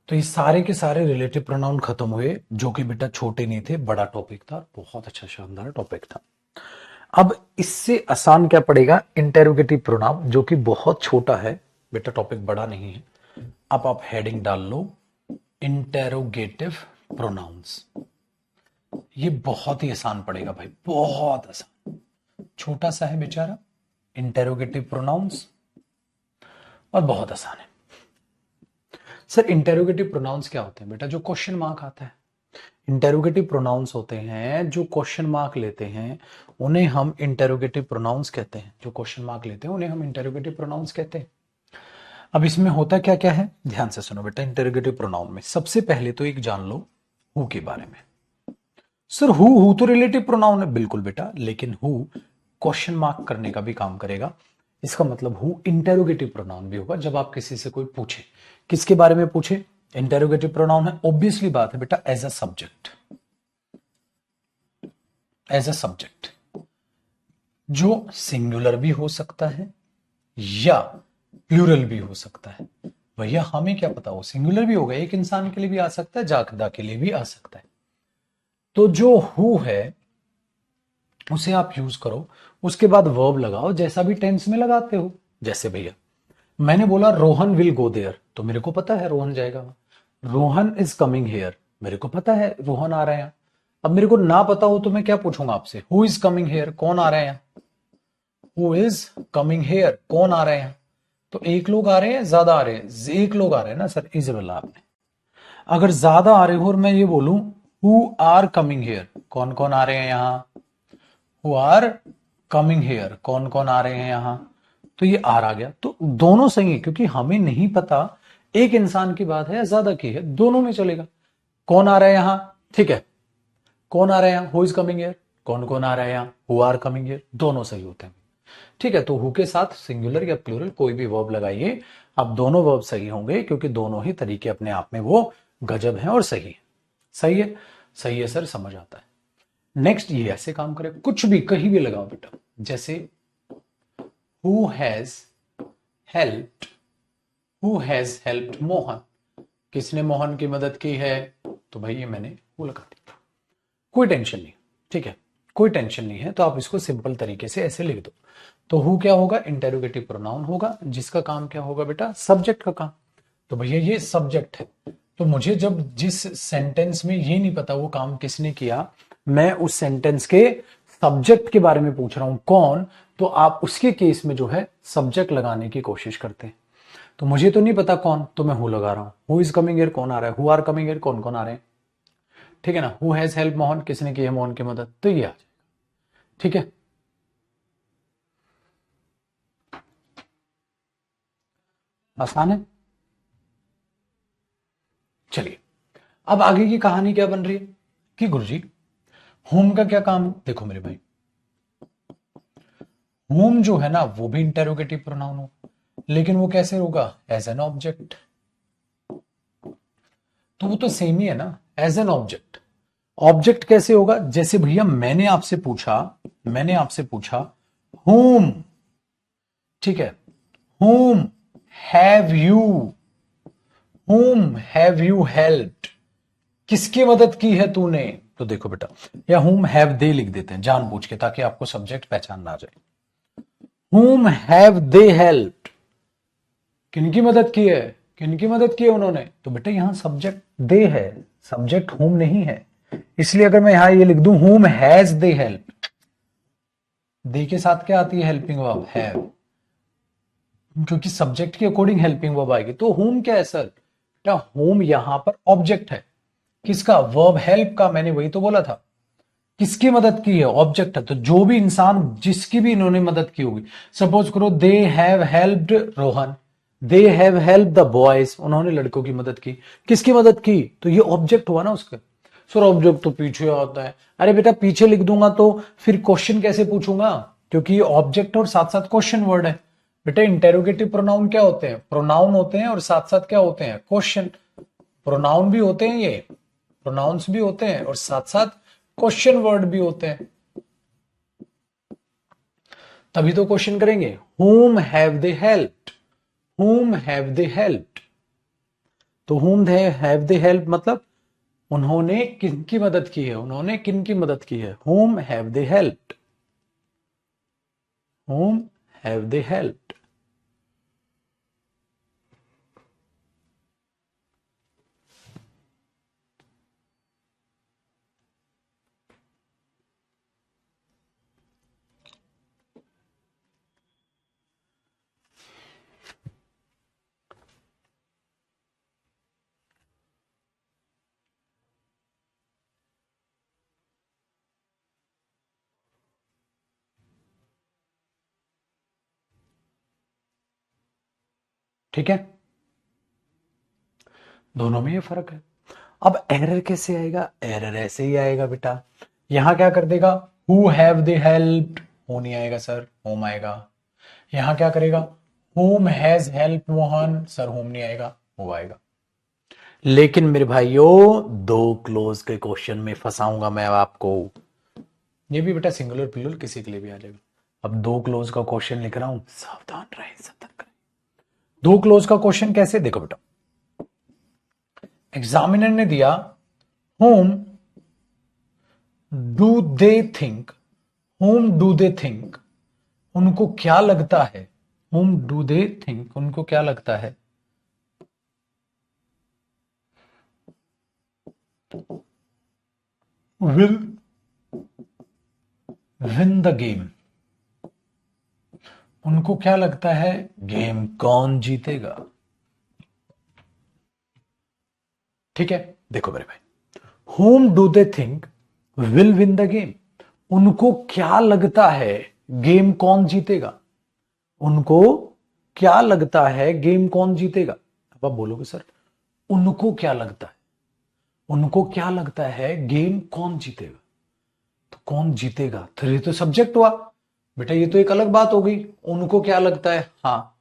तो ये सारे के सारे रिलेटिव प्रोनाउन खत्म हुए, जो कि बेटा छोटे नहीं थे, बड़ा टॉपिक था, बहुत अच्छा शानदार टॉपिक था। अब इससे आसान क्या पड़ेगा, इंटेरोगेटिव प्रोनाउन, जो कि बहुत छोटा है बेटा, टॉपिक बड़ा नहीं है। अब आप हेडिंग डाल लो इंटेरोगेटिव प्रोनाउंस। ये बहुत ही आसान पड़ेगा भाई, बहुत आसान, छोटा सा है बेचारा इंटेरोगेटिव प्रोनाउंस, और बहुत आसान है। सर इंटेरोगेटिव प्रोनाउंस क्या होते हैं बेटा? जो क्वेश्चन मार्क आता है। इंटेरोगेटिव प्रोनाउंस होते हैं जो क्वेश्चन मार्क लेते हैं, उन्हें हम इंटेरोगेटिव प्रोनाउंस कहते हैं। जो क्वेश्चन मार्क लेते हैं उन्हें हम इंटेरोगेटिव प्रोनाउंस कहते हैं। अब इसमें होता क्या क्या है, ध्यान से सुनो बेटा। इंटेरोगेटिव प्रोनाउन में सबसे पहले तो एक जान लो हु के बारे में। सर हु तो रिलेटिव प्रोनाउन है, बिल्कुल बेटा, लेकिन हु क्वेश्चन मार्क करने का भी काम करेगा। इसका मतलब हु इंटेरोगेटिव प्रोनाउन भी होगा जब आप किसी से कोई पूछे। किसके बारे में पूछे? इंटेरोगेटिव प्रोनाउन है, ऑब्वियसली बात है बेटा, as a subject. As a subject जो सिंगुलर भी हो सकता है या प्लूरल भी हो सकता है। भैया हमें क्या पता, वो सिंगुलर भी होगा, एक इंसान के लिए भी आ सकता है, जाखदा के लिए भी आ सकता है। तो जो हु है उसे आप यूज करो, उसके बाद वर्ब लगाओ जैसा भी टेंस में लगाते हो। जैसे भैया मैंने बोला रोहन विल गो देयर, तो मेरे को पता है रोहन जाएगा। रोहन इज कमिंग हेयर, मेरे को पता है रोहन आ रहे हैं। अब मेरे को ना पता हो तो मैं क्या पूछूंगा आपसे, हु इज कमिंग हेयर, कौन आ रहे हैं? हु इज कमिंग हेयर, कौन आ रहे हैं? तो एक लोग आ रहे हैं, ज्यादा आ रहे हैं? एक लोग आ रहे हैं ना सर, इज बोला आपने। अगर ज्यादा आ रहे हो और मैं ये बोलूं हु आर कमिंग हेयर, कौन कौन आ रहे हैं यहां? हु आर कमिंग हेयर, कौन कौन आ रहे हैं यहां? तो ये आर आ गया, तो दोनों सही है, क्योंकि हमें नहीं पता एक इंसान की बात है या ज्यादा की है, दोनों में चलेगा। कौन आ रहा है यहां, ठीक है, कौन आ रहा है यहां, हु इज कमिंग हेयर, कौन कौन आ रहा है यहां, हु आर कमिंग हेयर, दोनों सही होते हैं। ठीक है, तो हु के साथ सिंगुलर या प्लूरल कोई भी वर्ब लगाइए, अब दोनों वर्ब सही होंगे, क्योंकि दोनों ही तरीके अपने आप में वो गजब हैं और सही है। सही है, सही है सर, समझ आता है। नेक्स्ट ये ऐसे काम करे, कुछ भी कहीं भी लगाओ बेटा। जैसे who has helped, who has helped Mohan, किसने मोहन की मदद की है? तो भाई ये मैंने वो लगा दिया, कोई टेंशन नहीं, ठीक है, कोई टेंशन नहीं है। तो आप इसको सिंपल तरीके से ऐसे लिख दो। तो हु क्या होगा, इंटेरोगेटिव प्रोनाउन होगा, जिसका काम क्या होगा बेटा, सब्जेक्ट का काम। तो भैया ये सब्जेक्ट है, तो मुझे जब जिस सेंटेंस में ये नहीं पता वो काम किसने किया, मैं उस सेंटेंस के सब्जेक्ट के बारे में पूछ रहा हूं, कौन, तो आप उसके केस में जो है सब्जेक्ट लगाने की कोशिश करते हैं। तो मुझे तो नहीं पता कौन, तो मैं हु लगा रहा हूं। हु इज कमिंग हियर, कौन आ रहा है, हु आर कमिंग हियर, कौन कौन आ रहे हैं, ठीक है ना। हु हैज हेल्प मोहन, किसने की है मोहन की मदद, तो ये आ जाएगा, ठीक है। आसान है, चलिए अब आगे की कहानी क्या बन रही है कि गुरुजी होम का क्या काम है? देखो मेरे भाई, होम जो है ना वो भी इंटेरोगेटिव प्रोनाउन हो, लेकिन वो कैसे होगा? As an object. तो वो तो सेम ही है ना, एज एन ऑब्जेक्ट। ऑब्जेक्ट कैसे होगा? जैसे भैया मैंने आपसे पूछा होम, ठीक है, home have you, home have you helped, किसकी मदद की है तूने? तो देखो बेटा, या होम हैव दे लिख देते हैं जानबूझ के, ताकि आपको सब्जेक्ट पहचान ना आ जाए। होम हैव दे हेल्प्ड, किनकी मदद की है? किनकी मदद की है उन्होंने? तो बेटा यहां सब्जेक्ट दे है, सब्जेक्ट होम नहीं है। इसलिए अगर मैं यहां ये लिख दूं होम हैज दे हेल्प, दे के साथ क्या आती है? हेल्पिंग वर्ब हैव, क्योंकि सब्जेक्ट के अकॉर्डिंग हेल्पिंग वर्ब आएगी। तो होम क्या है सर? बेटा होम यहां पर ऑब्जेक्ट है। किसका? वर्ब हेल्प का। मैंने वही तो बोला था। किसकी मदद की है? ऑब्जेक्ट है। तो जो भी इंसान जिसकी भी इन्होंने मदद की होगी, सपोज करो they have helped Rohan, they have help the boys, उन्होंने लड़कों की मदद की। किसकी मदद की? तो ये ऑब्जेक्ट हुआ ना उसका। सर ऑब्जेक्ट तो पीछे आता है। अरे बेटा पीछे लिख दूंगा तो फिर क्वेश्चन कैसे पूछूंगा? क्योंकि ये ऑब्जेक्ट और साथ साथ क्वेश्चन वर्ड है। बेटा इंटेरोगेटिव प्रोनाउन क्या होते हैं? प्रोनाउन होते हैं और साथ साथ क्या होते हैं? क्वेश्चन। प्रोनाउन भी होते हैं, ये प्रोनाउंस भी होते हैं और साथ साथ क्वेश्चन वर्ड भी होते हैं। तभी तो क्वेश्चन करेंगे whom have they helped, whom have they helped। तो whom they have they helped मतलब उन्होंने किनकी मदद की है, उन्होंने किनकी मदद की है? whom have they helped, whom have they helped। ठीक है, दोनों में ये फर्क है। अब एरर कैसे आएगा? एरर ऐसे ही आएगा बेटा, यहां क्या कर देगा? हु हैव दे हेल्प्ड, हो नहीं आएगा सर, होम आएगा। यहां क्या करेगा? Home has help Mohan, sir home नहीं आएगा, हो आएगा। लेकिन मेरे भाइयों दो क्लोज के क्वेश्चन में फंसाऊंगा मैं आपको। ये भी बेटा सिंगुलर प्लूरल किसी के लिए भी आ जाएगा। अब दो क्लोज का क्वेश्चन लिख रहा हूं, सावधान रहे, सतर्क रहे। दो क्लोज का क्वेश्चन कैसे? देखो बेटा, एग्जामिनर ने दिया home do they think, home do they think, उनको क्या लगता है? होम डू दे थिंक, उनको क्या लगता है? विल विन द गेम, उनको क्या लगता है गेम कौन जीतेगा? ठीक है, देखो मेरे भाई, home do they think will win the game, उनको क्या लगता है गेम कौन जीतेगा? उनको क्या लगता है गेम कौन जीतेगा? अब आप बोलोगे सर उनको क्या लगता है, उनको क्या लगता है गेम कौन जीतेगा? तो कौन जीतेगा तो ये तो सब्जेक्ट हुआ बेटा, ये तो एक अलग बात हो गई। उनको क्या लगता है, हाँ,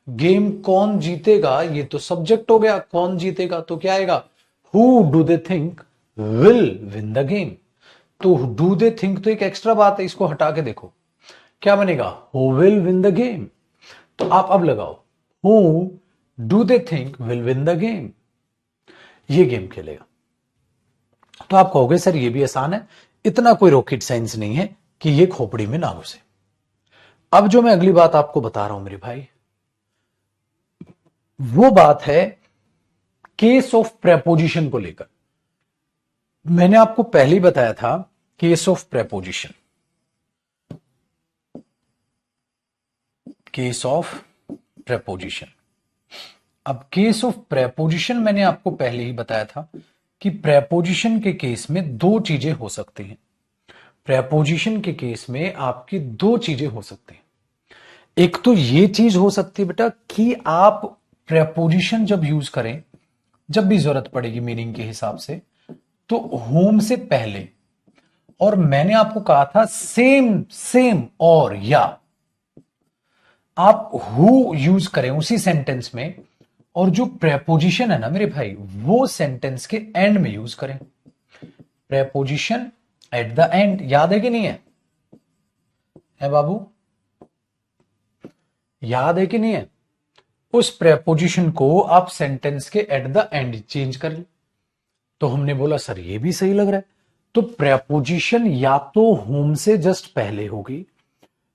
गेम कौन जीतेगा ये तो सब्जेक्ट हो गया। कौन जीतेगा तो क्या आएगा? Who do they think will win the game. तो डू दे थिंक तो एक एक्स्ट्रा बात है, इसको हटा के देखो क्या बनेगा? Who will win the game. तो आप अब लगाओ who do they think will win the game, ये गेम खेलेगा। तो आप कहोगे सर ये भी आसान है, इतना कोई रॉकेट साइंस नहीं है कि ये खोपड़ी में ना घुसे। अब जो मैं अगली बात आपको बता रहा हूं मेरे भाई, वो बात है केस ऑफ प्रेपोजिशन को लेकर। मैंने आपको पहले ही बताया था case of preposition, case of preposition. अब केस ऑफ प्रेपोजिशन मैंने आपको पहले ही बताया था कि प्रेपोजिशन के केस में दो चीजें हो सकती हैं। प्रेपोजिशन के केस में आपकी दो चीजें हो सकती हैं। एक तो ये चीज हो सकती है बेटा कि आप प्रेपोजिशन जब यूज करें जब भी जरूरत पड़ेगी मीनिंग के हिसाब से, तो होम से पहले। और मैंने आपको कहा था सेम सेम और या आप हु यूज करें उसी सेंटेंस में, और जो प्रेपोजिशन है ना मेरे भाई, वो सेंटेंस के एंड में यूज करें। प्रेपोजिशन एट द एंड, याद है कि नहीं है बाबू? याद है कि नहीं है? उस प्रेपोजिशन को आप सेंटेंस के एट द एंड चेंज कर ले। तो हमने बोला सर ये भी सही लग रहा है। तो प्रेपोजिशन या तो होम से जस्ट पहले होगी,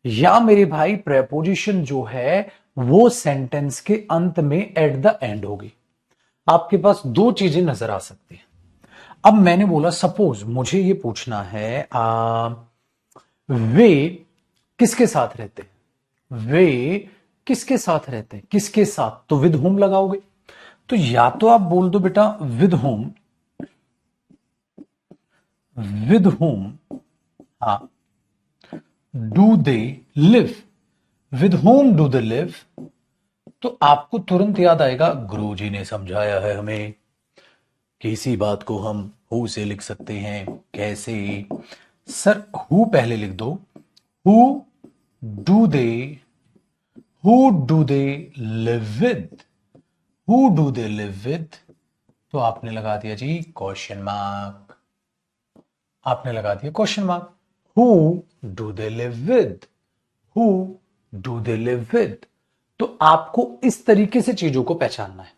या मेरे भाई प्रेपोजिशन जो है वो सेंटेंस के अंत में एट द एंड होगी। आपके पास दो चीजें नजर आ सकती हैं। अब मैंने बोला सपोज मुझे ये पूछना है वे किसके साथ रहते हैं, वे किसके साथ रहते हैं, किसके साथ, तो विद होम लगाओगे। तो या तो आप बोल दो बेटा विद होम, विद होम, हाँ, do they live, with home do they live. तो आपको तुरंत याद आएगा गुरुजी ने समझाया है हमें कि इसी बात को हम हु से लिख सकते हैं। कैसे? सर हु पहले लिख दो, who do they, who do they live with, who do they live with. तो आपने लगा दिया जी क्वेश्चन मार्क, आपने लगा दिया question mark. Who do they live with, who do they live with. तो आपको इस तरीके से चीजों को पहचानना है।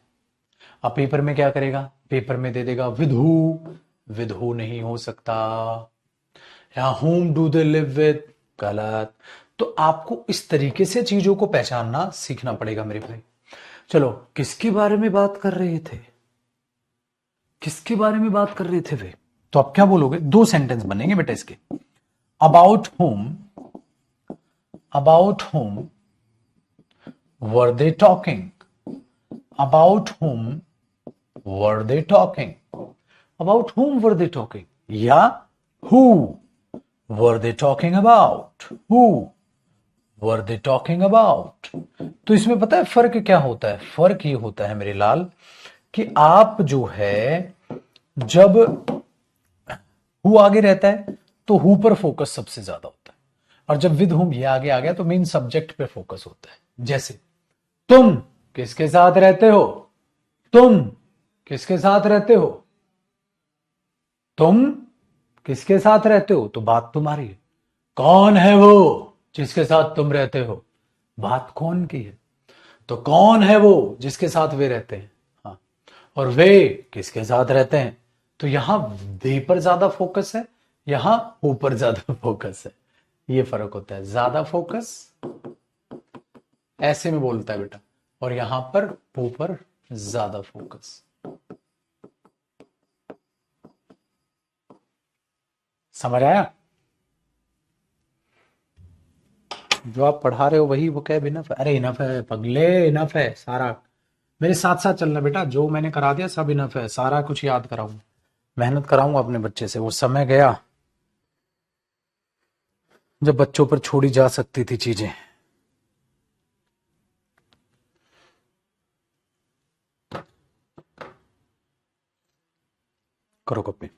अब पेपर में क्या करेगा, पेपर में दे देगा विद हु नहीं हो सकता, या home do they live with, गलत। तो आपको इस तरीके से चीजों को पहचानना सीखना पड़ेगा मेरे भाई। चलो किसके बारे में बात कर रहे थे, किसके बारे में बात कर रहे थे वे? तो आप क्या बोलोगे, दो सेंटेंस बनेंगे बेटा इसके। About home, about home were they talking, about home were they talking, about whom were they talking, या who were they talking about, who were they talking about। तो इसमें पता है फर्क क्या होता है? फर्क ये होता है मेरे लाल कि आप जो है जब हु आगे रहता है तो हु पर फोकस सबसे ज्यादा होता है, और जब विद हुम ये आगे आ गया तो मेन सब्जेक्ट पे फोकस होता है। जैसे तुम किसके साथ रहते हो, तुम किसके साथ रहते हो, तुम किसके साथ रहते हो, तो बात तुम्हारी है। कौन है वो जिसके साथ तुम रहते हो, बात कौन की है। तो कौन है वो जिसके साथ वे रहते हैं, हाँ, और वे किसके साथ रहते हैं। तो यहां दे पर ज्यादा फोकस है, यहां ऊपर ज्यादा फोकस है। ये फर्क होता है, ज्यादा फोकस ऐसे में बोलता है बेटा, और यहां पर ऊपर ज्यादा फोकस। समझ आया? जो आप पढ़ा रहे हो वही वो कह इनफ है। अरे इनफ है पगले, इनफ है सारा। मेरे साथ साथ चलना बेटा, जो मैंने करा दिया सब इनफ है, सारा कुछ याद कराऊंगा, मेहनत कराऊंगा अपने बच्चे से। वो समय गया जब बच्चों पर छोड़ी जा सकती थी चीजें। करो कॉपी।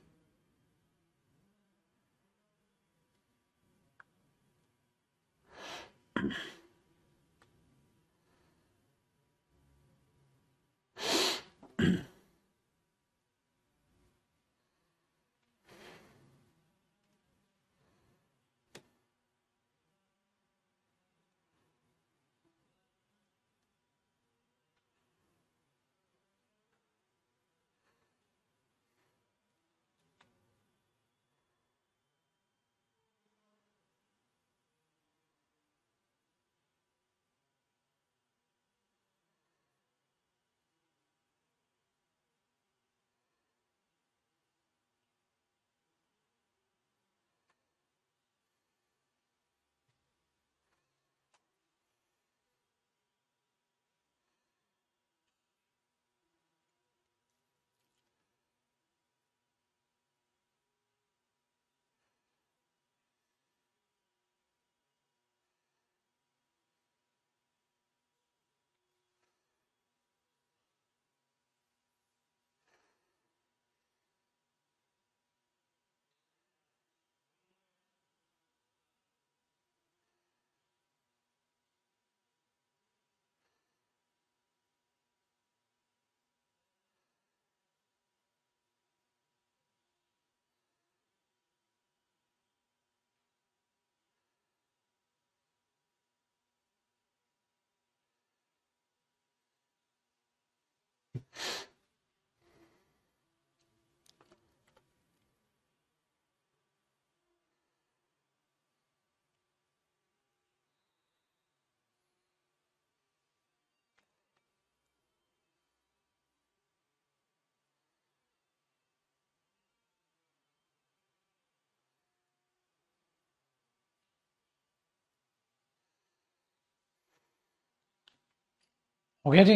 हो गया जी।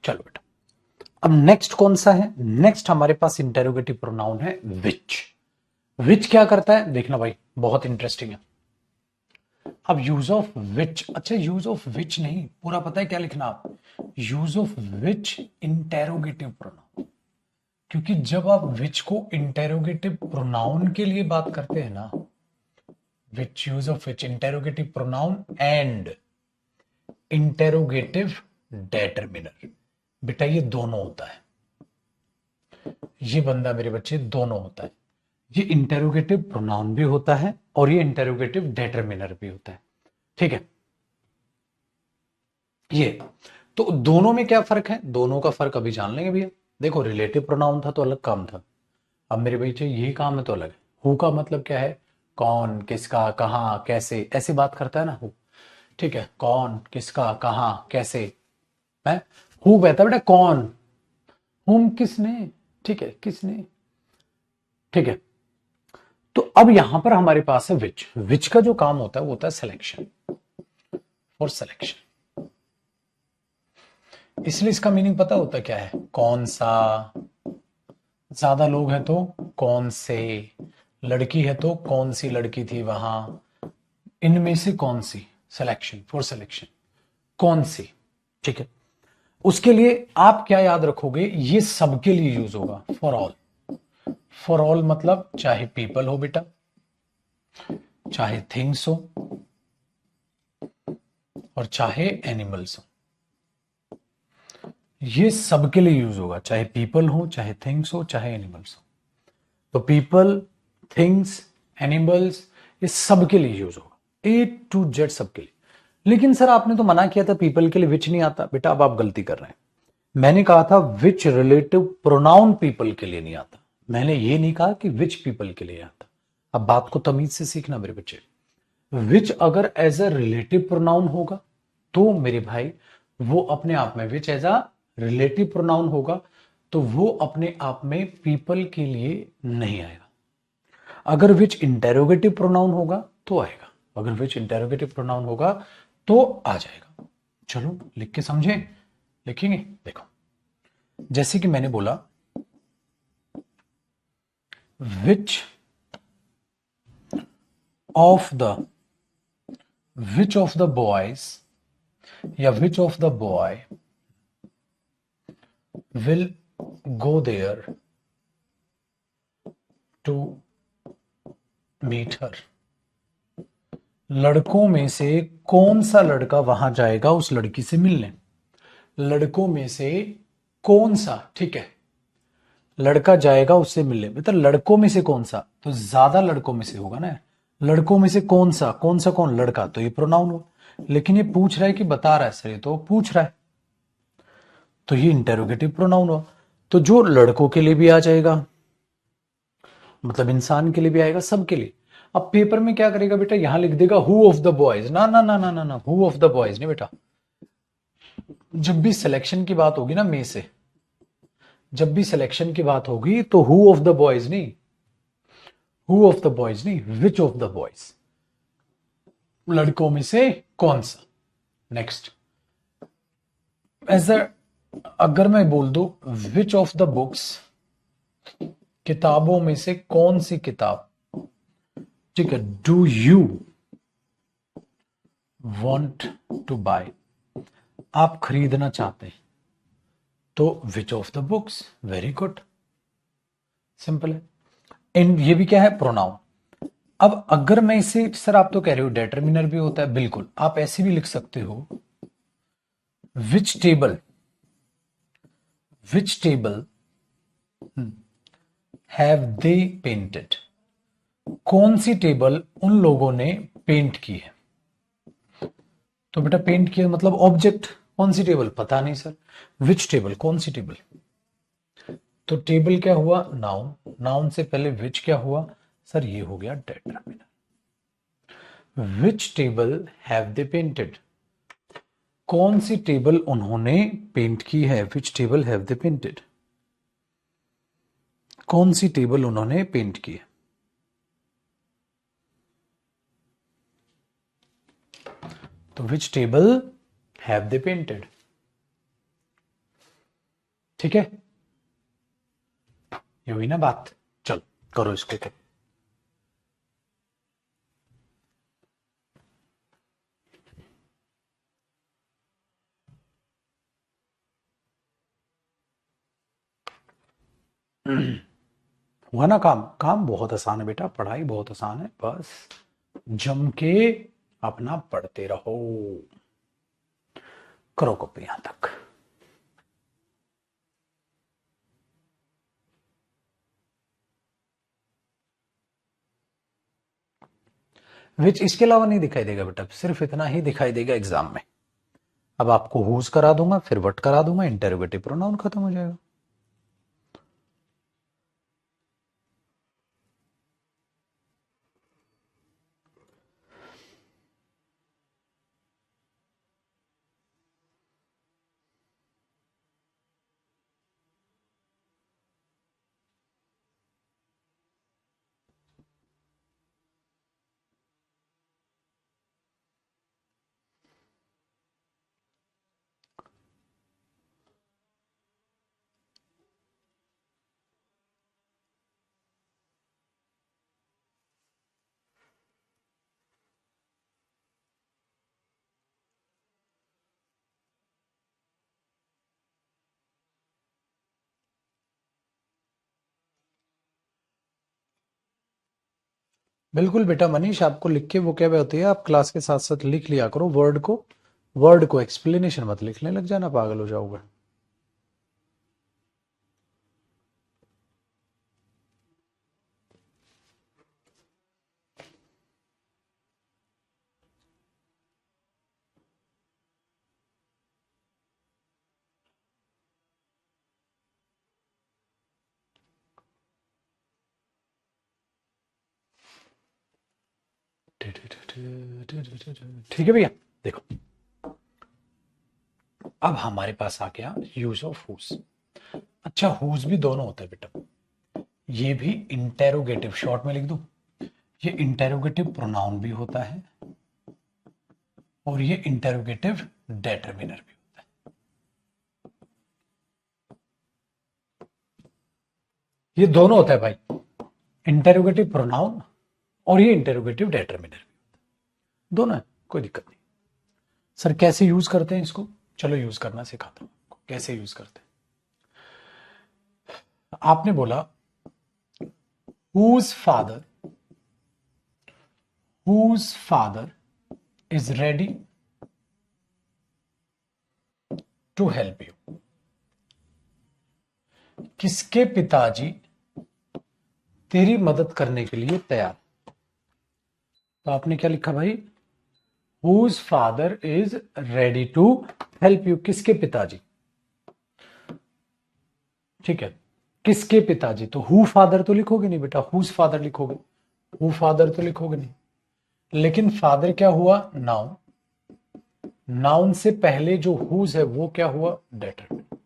चलो बेटा, अब नेक्स्ट कौन सा है? नेक्स्ट हमारे पास इंटेरोगेटिव प्रोनाउन है विच। विच क्या करता है देखना भाई, बहुत इंटरेस्टिंग है। अब यूज ऑफ विच, अच्छा यूज ऑफ विच नहीं, पूरा पता है क्या लिखना आप, use of which interrogative pronoun. क्योंकि जब आप विच को इंटेरोगेटिव प्रोनाउन के लिए बात करते हैं ना, which, use of which interrogative pronoun and interrogative determiner, बेटा ये दोनों होता है। ये बंदा मेरे बच्चे दोनों होता है, ये इंटेरोगेटिव प्रोनाउन भी होता है और ये इंटेरोगेटिव डेटरमिनर भी होता है। ठीक है, ये तो दोनों में क्या फर्क है, दोनों का फर्क अभी जान लेंगे भैया। देखो रिलेटिव प्रोनाउन था तो अलग काम था, अब मेरे बच्चे ये काम है तो अलग है। हु का मतलब क्या है, कौन, किसका, कहां, कैसे, ऐसी बात करता है ना हु। ठीक है, कौन, किसका, कहां, कैसे है। हु कहता है बेटा कौन, हुम किसने, ठीक है किसने, ठीक है। तो अब यहां पर हमारे पास है विच। विच का जो काम होता है वो होता है सिलेक्शन, फॉर सिलेक्शन। इसलिए इसका मीनिंग पता होता क्या है, कौन सा, ज्यादा लोग हैं तो कौन से, लड़की है तो कौन सी लड़की थी वहां, इनमें से कौन सी, सिलेक्शन, फॉर सिलेक्शन, कौन सी। ठीक है, उसके लिए आप क्या याद रखोगे, ये सबके लिए यूज होगा, फॉर ऑल। फॉर ऑल मतलब चाहे पीपल हो बेटा, चाहे थिंग्स हो, और चाहे एनिमल्स हो, ये सबके लिए यूज होगा, चाहे पीपल हो, चाहे थिंग्स हो, चाहे एनिमल्स हो। तो पीपल, थिंग्स, एनिमल्स, ये सबके लिए यूज होगा, ए टू जेड सबके लिए। लेकिन सर आपने तो मना किया था पीपल के लिए विच नहीं आता, बेटा अब आप गलती कर रहे हैं। मैंने कहा था विच रिलेटिव प्रोनाउन पीपल के लिए नहीं आता, मैंने ये नहीं कहा कि विच पीपल के लिए आता। अब बात को तमीज से सीखना मेरे बच्चे। विच अगर एज अ रिलेटिव प्रोनाउन होगा तो मेरे भाई वो अपने आप में, विच एज अ रिलेटिव प्रोनाउन होगा तो वो अपने आप में पीपल के लिए नहीं आएगा। अगर विच इंटेरोगेटिव प्रोनाउन होगा तो आएगा, अगर विच इंटेरोगेटिव प्रोनाउन होगा तो आ जाएगा। चलो लिख के समझे, लिखेंगे। देखो जैसे कि मैंने बोला which of the, which of the boys या which of the boy will go there to meet her। लड़कों में से कौन सा लड़का वहां जाएगा उस लड़की से मिलने, लड़कों में से कौन सा, ठीक है, लड़का जाएगा उससे मिलने, मतलब लड़कों में से कौन सा, तो ज्यादा लड़कों में से होगा ना, लड़कों में से कौन सा, कौन सा कौन, लड़का, तो ये प्रोनाउन हुआ। लेकिन ये पूछ रहा है कि बता रहा है सर, ये तो पूछ रहा है, तो ये इंटेरोगेटिव प्रोनाउन हुआ। तो जो लड़कों के लिए भी आ जाएगा, मतलब इंसान के लिए भी आएगा, सबके लिए। अब पेपर में क्या करेगा बेटा, यहां लिख देगा हु ऑफ द बॉयज, ना ना ना ना ना ना, हु ऑफ द बॉयज नहीं बेटा। जब भी सिलेक्शन की बात होगी ना में से, जब भी सिलेक्शन की बात होगी तो हु ऑफ द बॉयज नहीं, हु ऑफ द बॉयज नहीं, विच ऑफ द बॉयज, लड़कों में से कौन सा। नेक्स्ट, ऐसा अगर मैं बोल दू विच ऑफ द बुक्स, किताबों में से कौन सी किताब, ठीक है, do you want to buy, आप खरीदना चाहते हैं, तो which of the books, very good, simple है। एंड ये भी क्या है, प्रोनाउन। अब अगर मैं इसे, सर आप तो कह रहे हो डेटरमिनर भी होता है, बिल्कुल आप ऐसे भी लिख सकते हो, which table, which table have they painted, कौन सी टेबल उन लोगों ने पेंट की है। तो बेटा पेंट किया मतलब ऑब्जेक्ट, कौन सी टेबल? पता नहीं सर। विच टेबल? कौन सी टेबल? तो टेबल क्या हुआ? नाउन। नाउन से पहले विच क्या हुआ? सर ये हो गया डेटरमिनर। विच टेबल हैव दे पेंटेड? कौन सी टेबल उन्होंने पेंट की है? विच टेबल हैव दे पेंटेड? कौन सी टेबल उन्होंने पेंट की है? तो विच टेबल हैव दे पेंटेड? ठीक है, ये हुई ना बात। चलो करो इसको तो। हुआ ना काम? काम बहुत आसान है बेटा, पढ़ाई बहुत आसान है, बस जम के अपना पढ़ते रहो। करो कॉपी यहां तक। विच इसके अलावा नहीं दिखाई देगा बेटा, सिर्फ इतना ही दिखाई देगा एग्जाम में। अब आपको हुज करा दूंगा, फिर वट करा दूंगा, इंटरोगेटिव प्रोनाउन खत्म हो जाएगा। बिल्कुल बेटा मनीष, आपको लिख के वो क्या होती है, आप क्लास के साथ साथ लिख लिया करो वर्ड को। वर्ड को एक्सप्लेनेशन मत लिखने लग जाना, पागल हो जाओगे। ठीक है भैया, देखो अब हमारे पास आ गया यूज ऑफ हुज। अच्छा, हुज भी दोनों होता है बेटा, ये भी इंटेरोगेटिव, शॉर्ट में लिख दूं, ये इंटेरोगेटिव प्रोनाउन भी होता है और ये इंटेरोगेटिव डेटरमिनर भी होता है। ये दोनों होता है भाई, इंटेरोगेटिव प्रोनाउन और ये इंटेरोगेटिव डेटरमिनर भी दोनों है, कोई दिक्कत नहीं। सर कैसे यूज करते हैं इसको? चलो यूज करना सिखाता हूं आपको, कैसे यूज करते हैं। आपने बोला whose father is ready to help you। किसके पिताजी तेरी मदद करने के लिए तैयार? तो आपने क्या लिखा भाई? whose father is ready to help you। किसके पिताजी? ठीक है, किसके पिताजी, तो हु फादर तो लिखोगे नहीं बेटा, हुज फादर लिखोगे, हु फादर तो लिखोगे नहीं। लेकिन फादर क्या हुआ? नाउन। नाउन से पहले जो हुज है वो क्या हुआ? डेटरमिनर।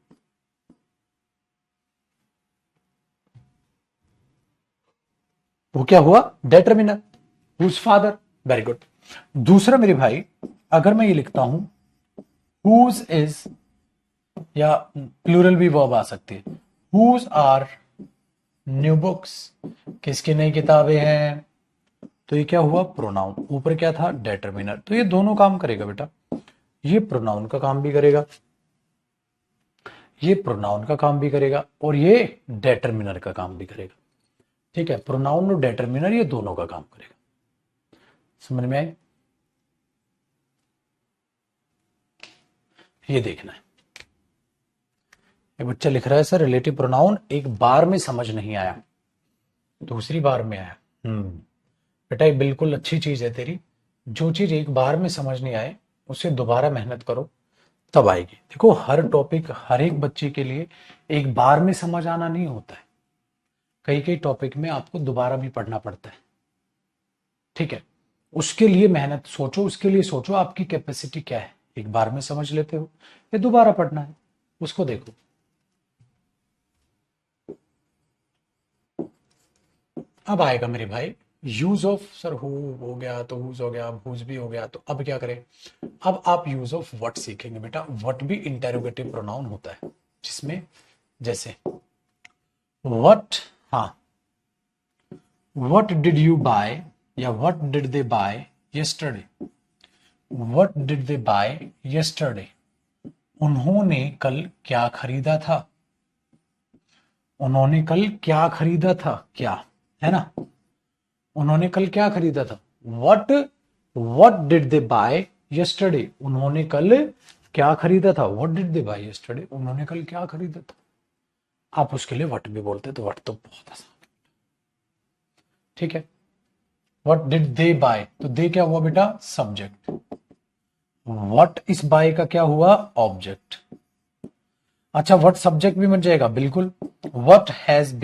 वो क्या हुआ? डेटरमिनर, हुज फादर। Very good. दूसरा मेरे भाई, अगर मैं ये लिखता हूं हुज इज, या प्लूरल भी वर्ब आ सकती है, हुज आर न्यू बुक्स, किसकी नई किताबें हैं, तो ये क्या हुआ? प्रोनाउन। ऊपर क्या था? डेटरमिनर। तो ये दोनों काम करेगा बेटा, ये प्रोनाउन का काम भी करेगा, ये प्रोनाउन का काम भी करेगा और ये डेटरमिनर का काम भी करेगा। ठीक है, प्रोनाउन और डेटरमिनर ये दोनों का काम करेगा। समझ में आई? ये देखना है, एक बच्चा लिख रहा है सर रिलेटिव प्रोनाउन एक बार में समझ नहीं आया, दूसरी बार में आया। बेटा ये बिल्कुल अच्छी चीज है तेरी, जो चीज एक बार में समझ नहीं आए उसे दोबारा मेहनत करो, तब आएगी। देखो हर टॉपिक हर एक बच्चे के लिए एक बार में समझ आना नहीं होता है, कई कई टॉपिक में आपको दोबारा भी पढ़ना पड़ता है। ठीक है, उसके लिए मेहनत सोचो, उसके लिए सोचो आपकी कैपेसिटी क्या है, एक बार में समझ लेते हो या दोबारा पढ़ना है, उसको देखो। अब आएगा मेरे भाई यूज ऑफ, सर हु हो गया तो हुज हो गया, हुज भी हो गया, तो अब क्या करें। अब आप यूज ऑफ व्हाट सीखेंगे बेटा। व्हाट भी इंटेरोगेटिव प्रोनाउन होता है, जिसमें जैसे व्हाट, हाँ, व्हाट डिड यू बाय या what did they buy yesterday. What did they buy yesterday, उन्होंने कल क्या खरीदा था। उन्होंने कल क्या खरीदा था, क्या है ना, उन्होंने कल क्या खरीदा था। What what did they buy yesterday, उन्होंने कल क्या खरीदा था। What did they buy yesterday, उन्होंने कल क्या खरीदा था। आप उसके लिए वट भी बोलते तो वट तो बहुत आसान। ठीक है, वट डिड दे बाय, तो दे क्या हुआ बेटा, सब्जेक्ट। वट इस बाय का क्या हुआ, ऑब्जेक्ट। अच्छा, वट सब्जेक्ट भी बन जाएगा, बिल्कुल। What has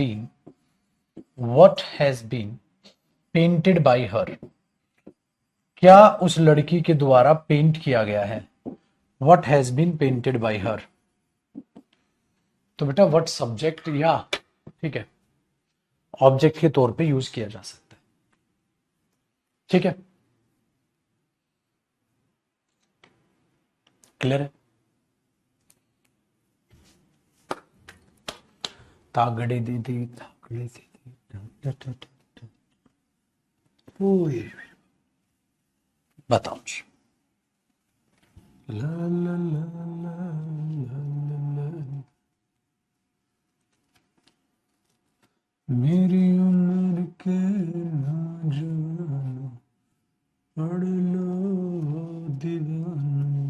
been painted by her, क्या उस लड़की के द्वारा पेंट किया गया है। What has been painted by her, तो बेटा वट सब्जेक्ट या, ठीक है, ऑब्जेक्ट के तौर पे यूज किया जा सकता है। ठीक है, क्लियर है। तागड़े दीदी तागड़े दीदी, बताओ जी। ला ला ला ला ला ला, मेरी उम्र के नौजवान पढ़ लो दीवानो,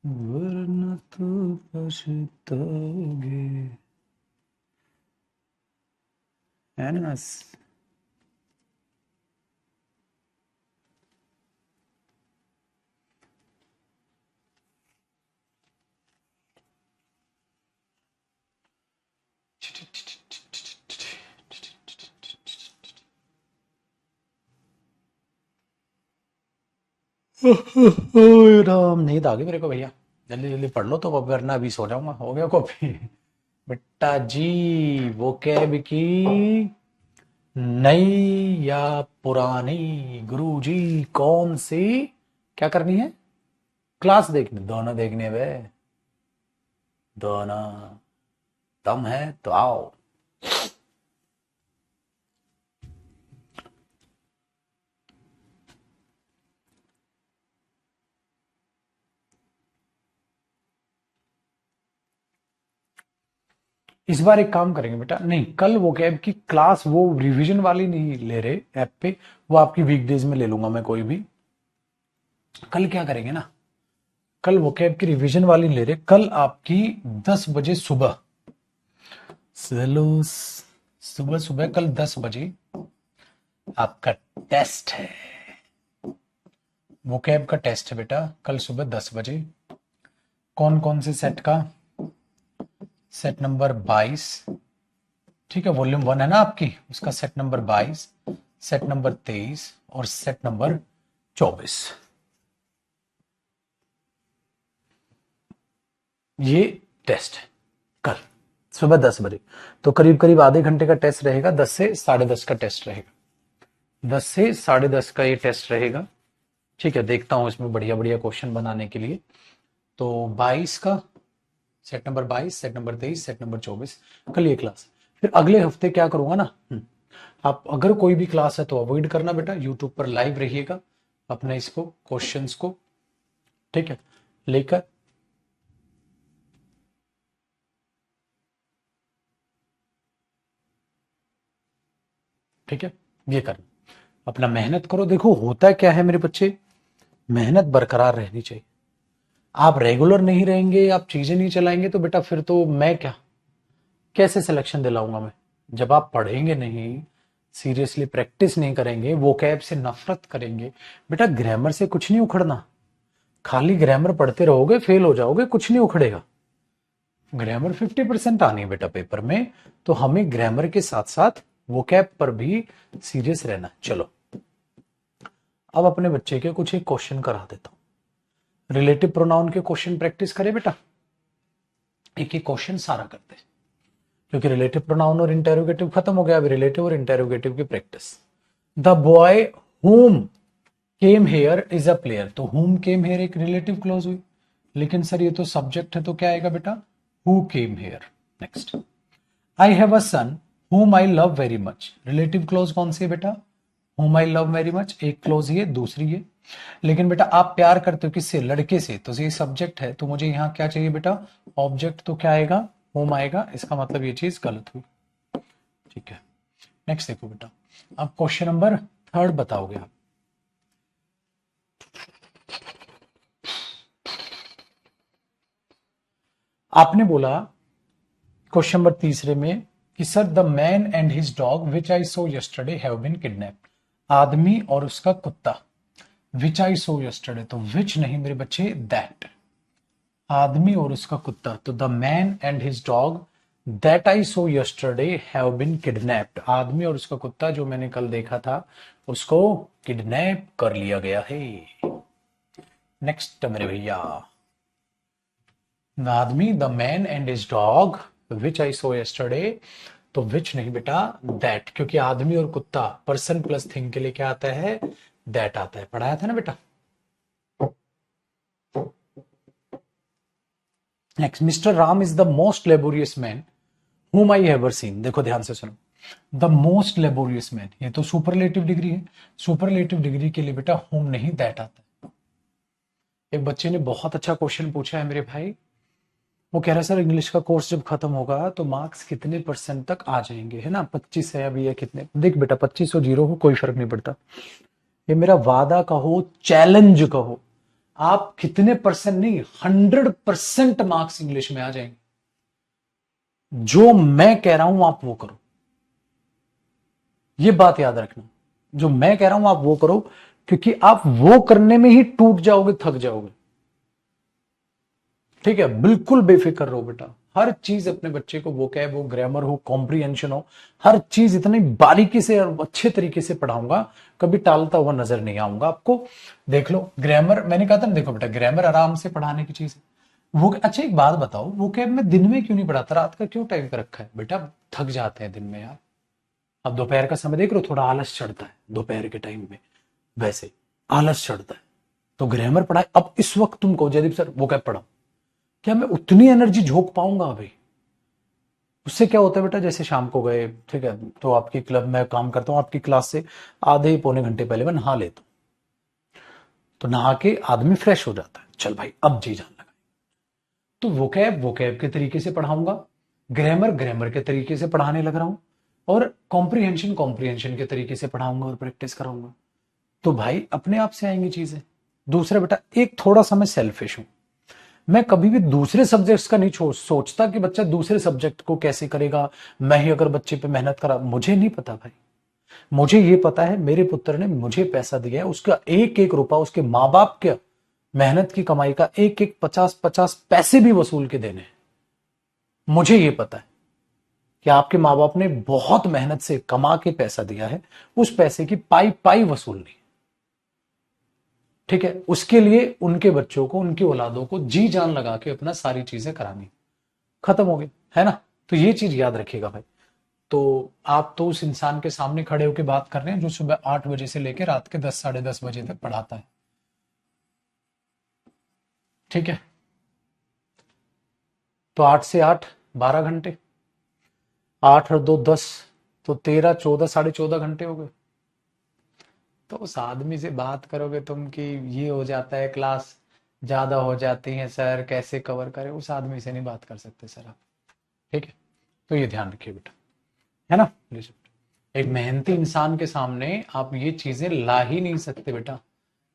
वरना तो पछताओगे, है ना। राम, नींद आ गई मेरे को भैया, जल्दी जल्दी पढ़ लो तो अब, वरना अभी सो जाऊंगा। हो गया कॉपी बेटा जी। वो कैब की नई या पुरानी, गुरुजी कौन सी, क्या करनी है, क्लास देखनी, दोनों देखने वे, दोनों, दम है तो आओ। इस बार एक काम करेंगे बेटा, नहीं कल वो कैब की क्लास वो रिवीजन वाली नहीं ले रहे ऐप पे, वो आपकी वीकडेज में ले लूंगा मैं कोई भी। कल क्या करेंगे ना, कल वो कैब की रिवीजन वाली नहीं ले रहे, कल आपकी 10 बजे सुबह, चलो सुबह सुबह कल 10 बजे आपका टेस्ट है, वो कैब का टेस्ट है बेटा, कल सुबह 10 बजे। कौन कौन से सेट का, सेट नंबर 22, ठीक है, वॉल्यूम 1 है ना आपकी, उसका सेट नंबर 22, सेट नंबर 23 और सेट नंबर 24। ये टेस्ट है कल सुबह 10 बजे, तो करीब करीब आधे घंटे का टेस्ट रहेगा, 10 से 10:30 का टेस्ट रहेगा, 10 से 10:30 का ये टेस्ट रहेगा। ठीक है, देखता हूं इसमें बढ़िया बढ़िया क्वेश्चन बनाने के लिए। तो 22 का set number 22, set number 23, set number 24, कल ये क्लास। फिर अगले हफ्ते क्या करूंगा ना, आप अगर कोई भी क्लास है तो अवॉइड करना बेटा, यूट्यूब पर लाइव रहिएगा अपने इसको क्वेश्चंस को, ठीक है, लेकर। ठीक है, ये करना, अपना मेहनत करो। देखो होता क्या है मेरे बच्चे, मेहनत बरकरार रहनी चाहिए। आप रेगुलर नहीं रहेंगे, आप चीजें नहीं चलाएंगे तो बेटा फिर तो मैं क्या, कैसे सिलेक्शन दिलाऊंगा मैं। जब आप पढ़ेंगे नहीं, सीरियसली प्रैक्टिस नहीं करेंगे, वो कैब से नफरत करेंगे बेटा, ग्रामर से कुछ नहीं उखड़ना, खाली ग्रामर पढ़ते रहोगे फेल हो जाओगे, कुछ नहीं उखड़ेगा। ग्रामर 50% आनी है बेटा पेपर में, तो हमें ग्रामर के साथ साथ वोकैब पर भी सीरियस रहना है। चलो अब अपने बच्चे के कुछ एक क्वेश्चन करा देता हूं। रिलेटिव प्रोनाउन के क्वेश्चन प्रैक्टिस करे बेटा, एक एक क्वेश्चन सारा करते हैं, क्योंकि रिलेटिव प्रोनाउन और इंटेरोगेटिव खत्म हो गया, अभी रिलेटिव और इंटेरोगेटिव की प्रैक्टिस। द बॉय हुम came here is a player, तो हुम केम हेयर एक रिलेटिव क्लॉज हुई, लेकिन सर ये तो सब्जेक्ट है, तो क्या आएगा बेटा, who came here. Next, I have a son whom I love very much, relative close कौन सी है बेटा, whom I love very much, एक क्लोज ये दूसरी है। लेकिन बेटा आप प्यार करते हो किससे, लड़के से, तो ये सब्जेक्ट है, तो मुझे यहां क्या चाहिए बेटा, ऑब्जेक्ट, तो क्या आएगा, whom आएगा, इसका मतलब ये चीज गलत हुई। ठीक है, नेक्स्ट देखो बेटा, अब क्वेश्चन नंबर 3 बताओगे आप। आपने बोला क्वेश्चन नंबर 3 में कि sir the man and his dog which I saw yesterday have been kidnapped, आदमी और उसका कुत्ता, विच आई सो यस्टरडे, तो विच नहीं मेरे बच्चे, दैट, आदमी और उसका कुत्ता, तो the man and his dog that I saw yesterday have been kidnapped, आदमी और उसका कुत्ता जो मैंने कल देखा था उसको किडनैप कर लिया गया है। नेक्स्ट मेरे भैया, आदमी the man and his dog which I saw yesterday, तो विच नहीं बेटा, दैट, क्योंकि आदमी और कुत्ता पर्सन प्लस थिंग के लिए क्या आता है, दैट आता है, पढ़ाया था ना बेटा। Next, mister Ram is the most laborious man whom I ever seen, देखो ध्यान से सुनो, द मोस्ट लेबोरियस मैन, ये तो सुपरलेटिव डिग्री है, सुपरलेटिव डिग्री के लिए बेटा whom नहीं दैट आता है। एक बच्चे ने बहुत अच्छा क्वेश्चन पूछा है मेरे भाई, वो कह रहा है सर इंग्लिश का कोर्स जब खत्म होगा तो मार्क्स कितने % तक आ जाएंगे, है ना, 25 है अभी, या कितने, देख बेटा 25 और 0 हो कोई फर्क नहीं पड़ता, ये मेरा वादा कहो चैलेंज कहो, आप कितने % नहीं 100% मार्क्स इंग्लिश में आ जाएंगे। जो मैं कह रहा हूं आप वो करो, ये बात याद रखना, जो मैं कह रहा हूं आप वो करो, क्योंकि आप वो करने में ही टूट जाओगे, थक जाओगे। ठीक है, बिल्कुल बेफिक्र रहो बेटा, हर चीज अपने बच्चे को वोकैब हो, ग्रामर हो, कॉम्प्रिहेंशन हो, हर चीज इतनी बारीकी से और अच्छे तरीके से पढ़ाऊंगा, कभी टालता हुआ नजर नहीं आऊंगा आपको। देख लो ग्रामर, मैंने कहा था ना, देखो बेटा ग्रामर आराम से पढ़ाने की चीज है। वो अच्छा एक बात बताओ, वोकैब में दिन में क्यों नहीं पढ़ाता, रात का क्यों टाइम कर रखा है बेटा, थक जाते हैं दिन में यार। अब दोपहर का समय देख लो, थोड़ा आलस चढ़ता है दोपहर के टाइम में, वैसे आलस चढ़ता है, तो ग्रामर पढ़ाए। अब इस वक्त तुमको जयदीप सर वोकैब पढ़ाओ, क्या मैं उतनी एनर्जी झोंक पाऊंगा अभी, उससे क्या होता है बेटा, जैसे शाम को गए, ठीक है, तो आपकी क्लब में काम करता हूं, आपकी क्लास से आधे पौने घंटे पहले मैं नहा लेता हूं, तो नहा के आदमी फ्रेश हो जाता है, चल भाई अब जी जान लगा, तो वोकैब वोकैब के तरीके से पढ़ाऊंगा, ग्रामर ग्रामर के तरीके से पढ़ाने लग रहा हूं, और कॉम्प्रिहेंशन कॉम्प्रिहेंशन के तरीके से पढ़ाऊंगा और प्रैक्टिस कराऊंगा, तो भाई अपने आप से आएंगी चीजें। दूसरा बेटा, एक थोड़ा सा मैं सेल्फिश हूं, मैं कभी भी दूसरे सब्जेक्ट्स का नहीं सोचता कि बच्चा दूसरे सब्जेक्ट को कैसे करेगा, मैं ही अगर बच्चे पे मेहनत करा, मुझे नहीं पता भाई, मुझे ये पता है मेरे पुत्र ने मुझे पैसा दिया है, उसका एक एक रुपया, उसके माँ बाप के मेहनत की कमाई का एक एक 50-50 पैसे भी वसूल के देने हैं। मुझे ये पता है कि आपके माँ बाप ने बहुत मेहनत से कमा के पैसा दिया है, उस पैसे की पाई पाई वसूलनी, ठीक है, उसके लिए उनके बच्चों को, उनकी औलादों को जी जान लगा के अपना सारी चीजें करानी, खत्म हो गई, है ना, तो ये चीज याद रखिएगा भाई। तो आप तो उस इंसान के सामने खड़े होकर बात कर रहे हैं जो सुबह 8 बजे से लेकर रात के 10 साढ़े 10 बजे तक पढ़ाता है, ठीक है, तो 8 से 8 12 घंटे, 8 और 2 10, तो 13 14 साढ़े 14 घंटे हो गए। तो उस आदमी से बात करोगे तुम कि ये हो जाता है, क्लास ज्यादा हो जाती है सर, कैसे कवर करें, उस आदमी से नहीं बात कर सकते सर आप, ठीक है, तो ये ध्यान रखिए बेटा, है ना। एक मेहनती इंसान के सामने आप ये चीजें ला ही नहीं सकते बेटा,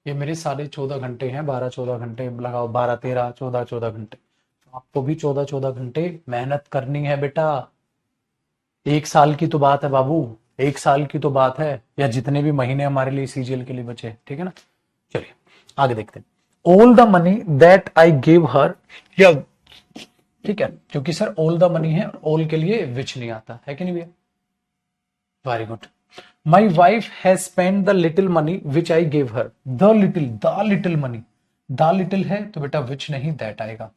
ये मेरे साढ़े 14 घंटे हैं, 12-14 घंटे लगाओ, 12-13 14-14 घंटे, तो आपको भी 14-14 घंटे मेहनत करनी है बेटा। 1 साल की तो बात है बाबू, 1 साल की तो बात है, या जितने भी महीने हमारे लिए सीजीएल के लिए बचे, ठीक है ना। चलिए आगे देखते हैं, all the money that I give her, या ठीक है, क्योंकि सर ऑल द मनी है, ऑल के लिए विच नहीं आता है कि नहीं भैया? Very good. My wife has spend the little money which I give her, the little money, the little है तो बेटा विच नहीं, दैट आएगा।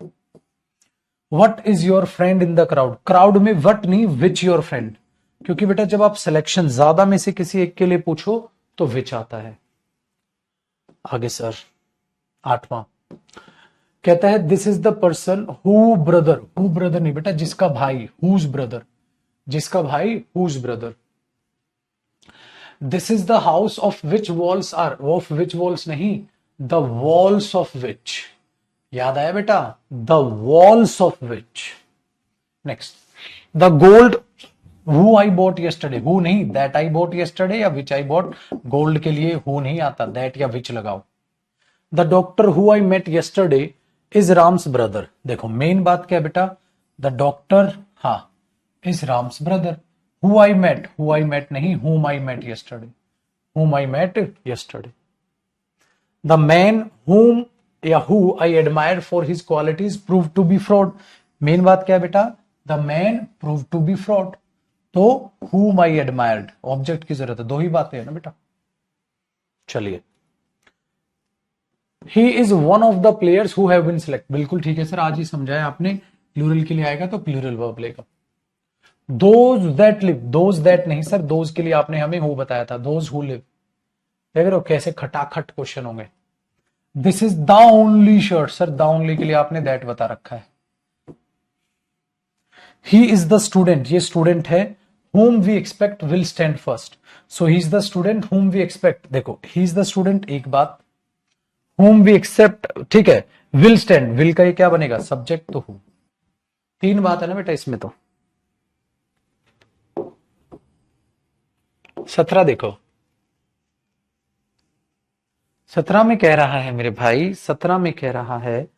What is your friend in the crowd, crowd में वट नहीं विच योर फ्रेंड, क्योंकि बेटा जब आप सिलेक्शन ज्यादा में से किसी एक के लिए पूछो तो विच आता है। आगे सर 8वां कहता है this is the person who brother नहीं बेटा, जिसका भाई, हुज ब्रदर, जिसका भाई whose brother. This is the house of which walls are, of which walls नहीं, द वॉल्स ऑफ विच, याद आया बेटा, the walls of which. Next, the gold who I bought yesterday, who नहीं, that I bought yesterday या which I bot, gold के लिए who नहीं आता, दैट या विच लगाओ। The doctor who I met yesterday is Ram's brother, देखो main बात क्या है बेटा, द डॉक्टर हाँ is Ram's brother. Who I met नहीं, whom I met yesterday, the man whom या who I admired for his qualities proved to be fraud, main बात क्या है बेटा, the man proved to be fraud, तो whom I admired, object की जरूरत है, दो ही बातें है ना बेटा। चलिए, he is one of the players who have been selected, बिल्कुल ठीक है सर, आज ही समझाया आपने, प्लूरल के लिए आएगा तो प्लूरल वर्ब लेगा। Those that live, those that नहीं सर, दोज के लिए आपने हमें हु बताया था, दोज हु लिव, देख रहे हो कैसे खटाखट क्वेश्चन होंगे। This is the only shirt, sir the only के लिए आपने दैट बता रखा है। ही इज द स्टूडेंट, ये स्टूडेंट है, whom we expect will stand first, so he is the student whom we expect, देखो he is the student एक बात, whom we accept ठीक है, will stand, will का ये क्या बनेगा, सब्जेक्ट तो who, तीन बात है ना बेटा इसमें। तो 17 देखो, 17 में कह रहा है मेरे भाई, 17 में कह रहा है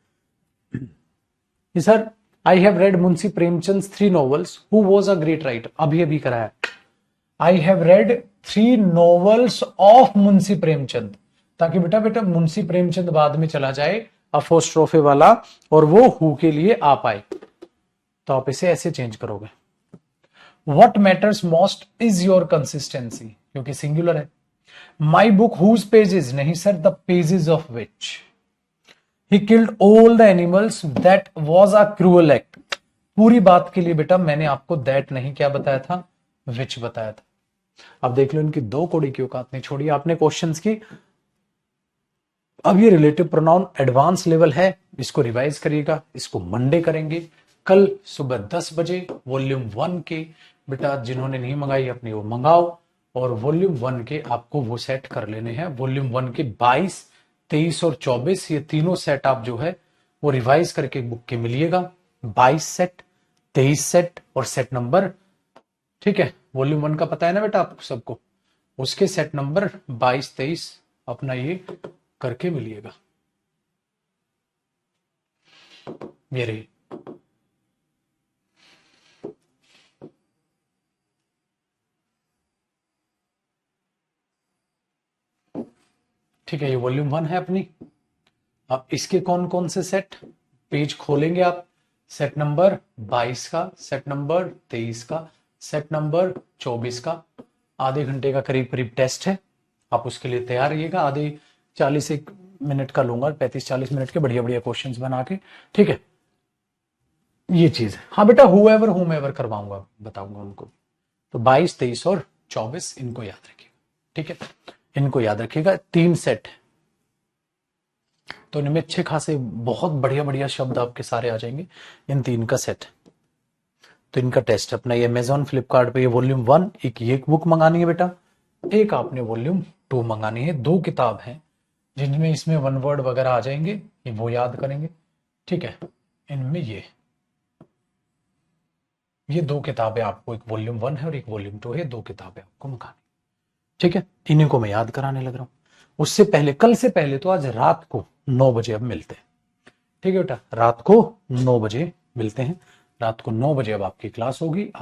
sir I have read Munshi Premchand 3 novels who was a great writer, अभी अभी कराया, I have read 3 novels of Munshi Premchand, ताकि बेटा बेटा मुंशी प्रेमचंद बाद में चला जाए अपोस्ट्रोफे वाला और वो हु के लिए आ पाए, तो आप इसे ऐसे चेंज करोगे। What matters most is your consistency, क्योंकि सिंगुलर है। My book whose pages नहीं sir, the pages of which, he killed all the animals, that was a cruel act, पूरी बात के लिए बेटा मैंने आपको that नहीं क्या बताया था, which बताया था। अब देख लो इनकी दो कोड़ी की औकात नहीं छोड़ी आपने क्वेश्चंस की। अब ये रिलेटिव प्रोनाउन एडवांस लेवल है, इसको रिवाइज करिएगा, इसको मंडे करेंगे, कल सुबह 10 बजे वॉल्यूम 1 के बेटा जिन्होंने नहीं मंगाई अपनी वो मंगाओ, और वॉल्यूम 1 के आपको वो सेट कर लेने हैं, वॉल्यूम 1 के 22, 23 और 24 ये तीनों सेट आप जो है वो रिवाइज करके बुक के मिलिएगा, 22 सेट, 23 सेट और सेट नंबर, ठीक है, वॉल्यूम 1 का पता है ना बेटा आपको सबको, उसके सेट नंबर 22, 23 अपना ये करके मिलिएगा। ये रही, ठीक है, ये वॉल्यूम 1 है अपनी। अब इसके कौन कौन से सेट, पेज खोलेंगे आप, सेट नंबर 22 का, सेट नंबर 23 का, सेट नंबर 24 का, आधे घंटे का करीब करीब टेस्ट है, आप उसके लिए तैयार रहिएगा, आधे 40 मिनट का लूंगा, 35-40 मिनट के बढ़िया बढ़िया क्वेश्चंस बना के, ठीक है, ये चीज है। हाँ बेटा हुएवर हुमेवर करवाऊंगा, बताऊंगा उनको, तो 22, 23 और 24 इनको याद रखिएगा, ठीक है, इनको याद रखिएगा, 3 सेट, तो इनमें अच्छे खासे बहुत बढ़िया बढ़िया शब्द आपके सारे आ जाएंगे, इन 3 का सेट। तो इनका टेस्ट अपना ये अमेजॉन फ्लिपकार्ट पे ये वॉल्यूम 1 एक ये बुक मंगानी है बेटा, एक आपने वॉल्यूम 2 मंगानी है, 2 किताब हैं जिनमें इसमें 1 वर्ड वगैरह आ जाएंगे, ये वो याद करेंगे, ठीक है, इनमें ये 2 किताबें आपको, एक वॉल्यूम 1 है और एक वॉल्यूम 2 है, 2 किताबें आपको मंगानी, ठीक है, इन्हीं को मैं याद कराने लग रहा हूं। उससे पहले, कल से पहले तो आज रात को 9 बजे अब मिलते हैं, ठीक है बेटा, रात को 9 बजे मिलते हैं, रात को 9 बजे अब आपकी क्लास होगी।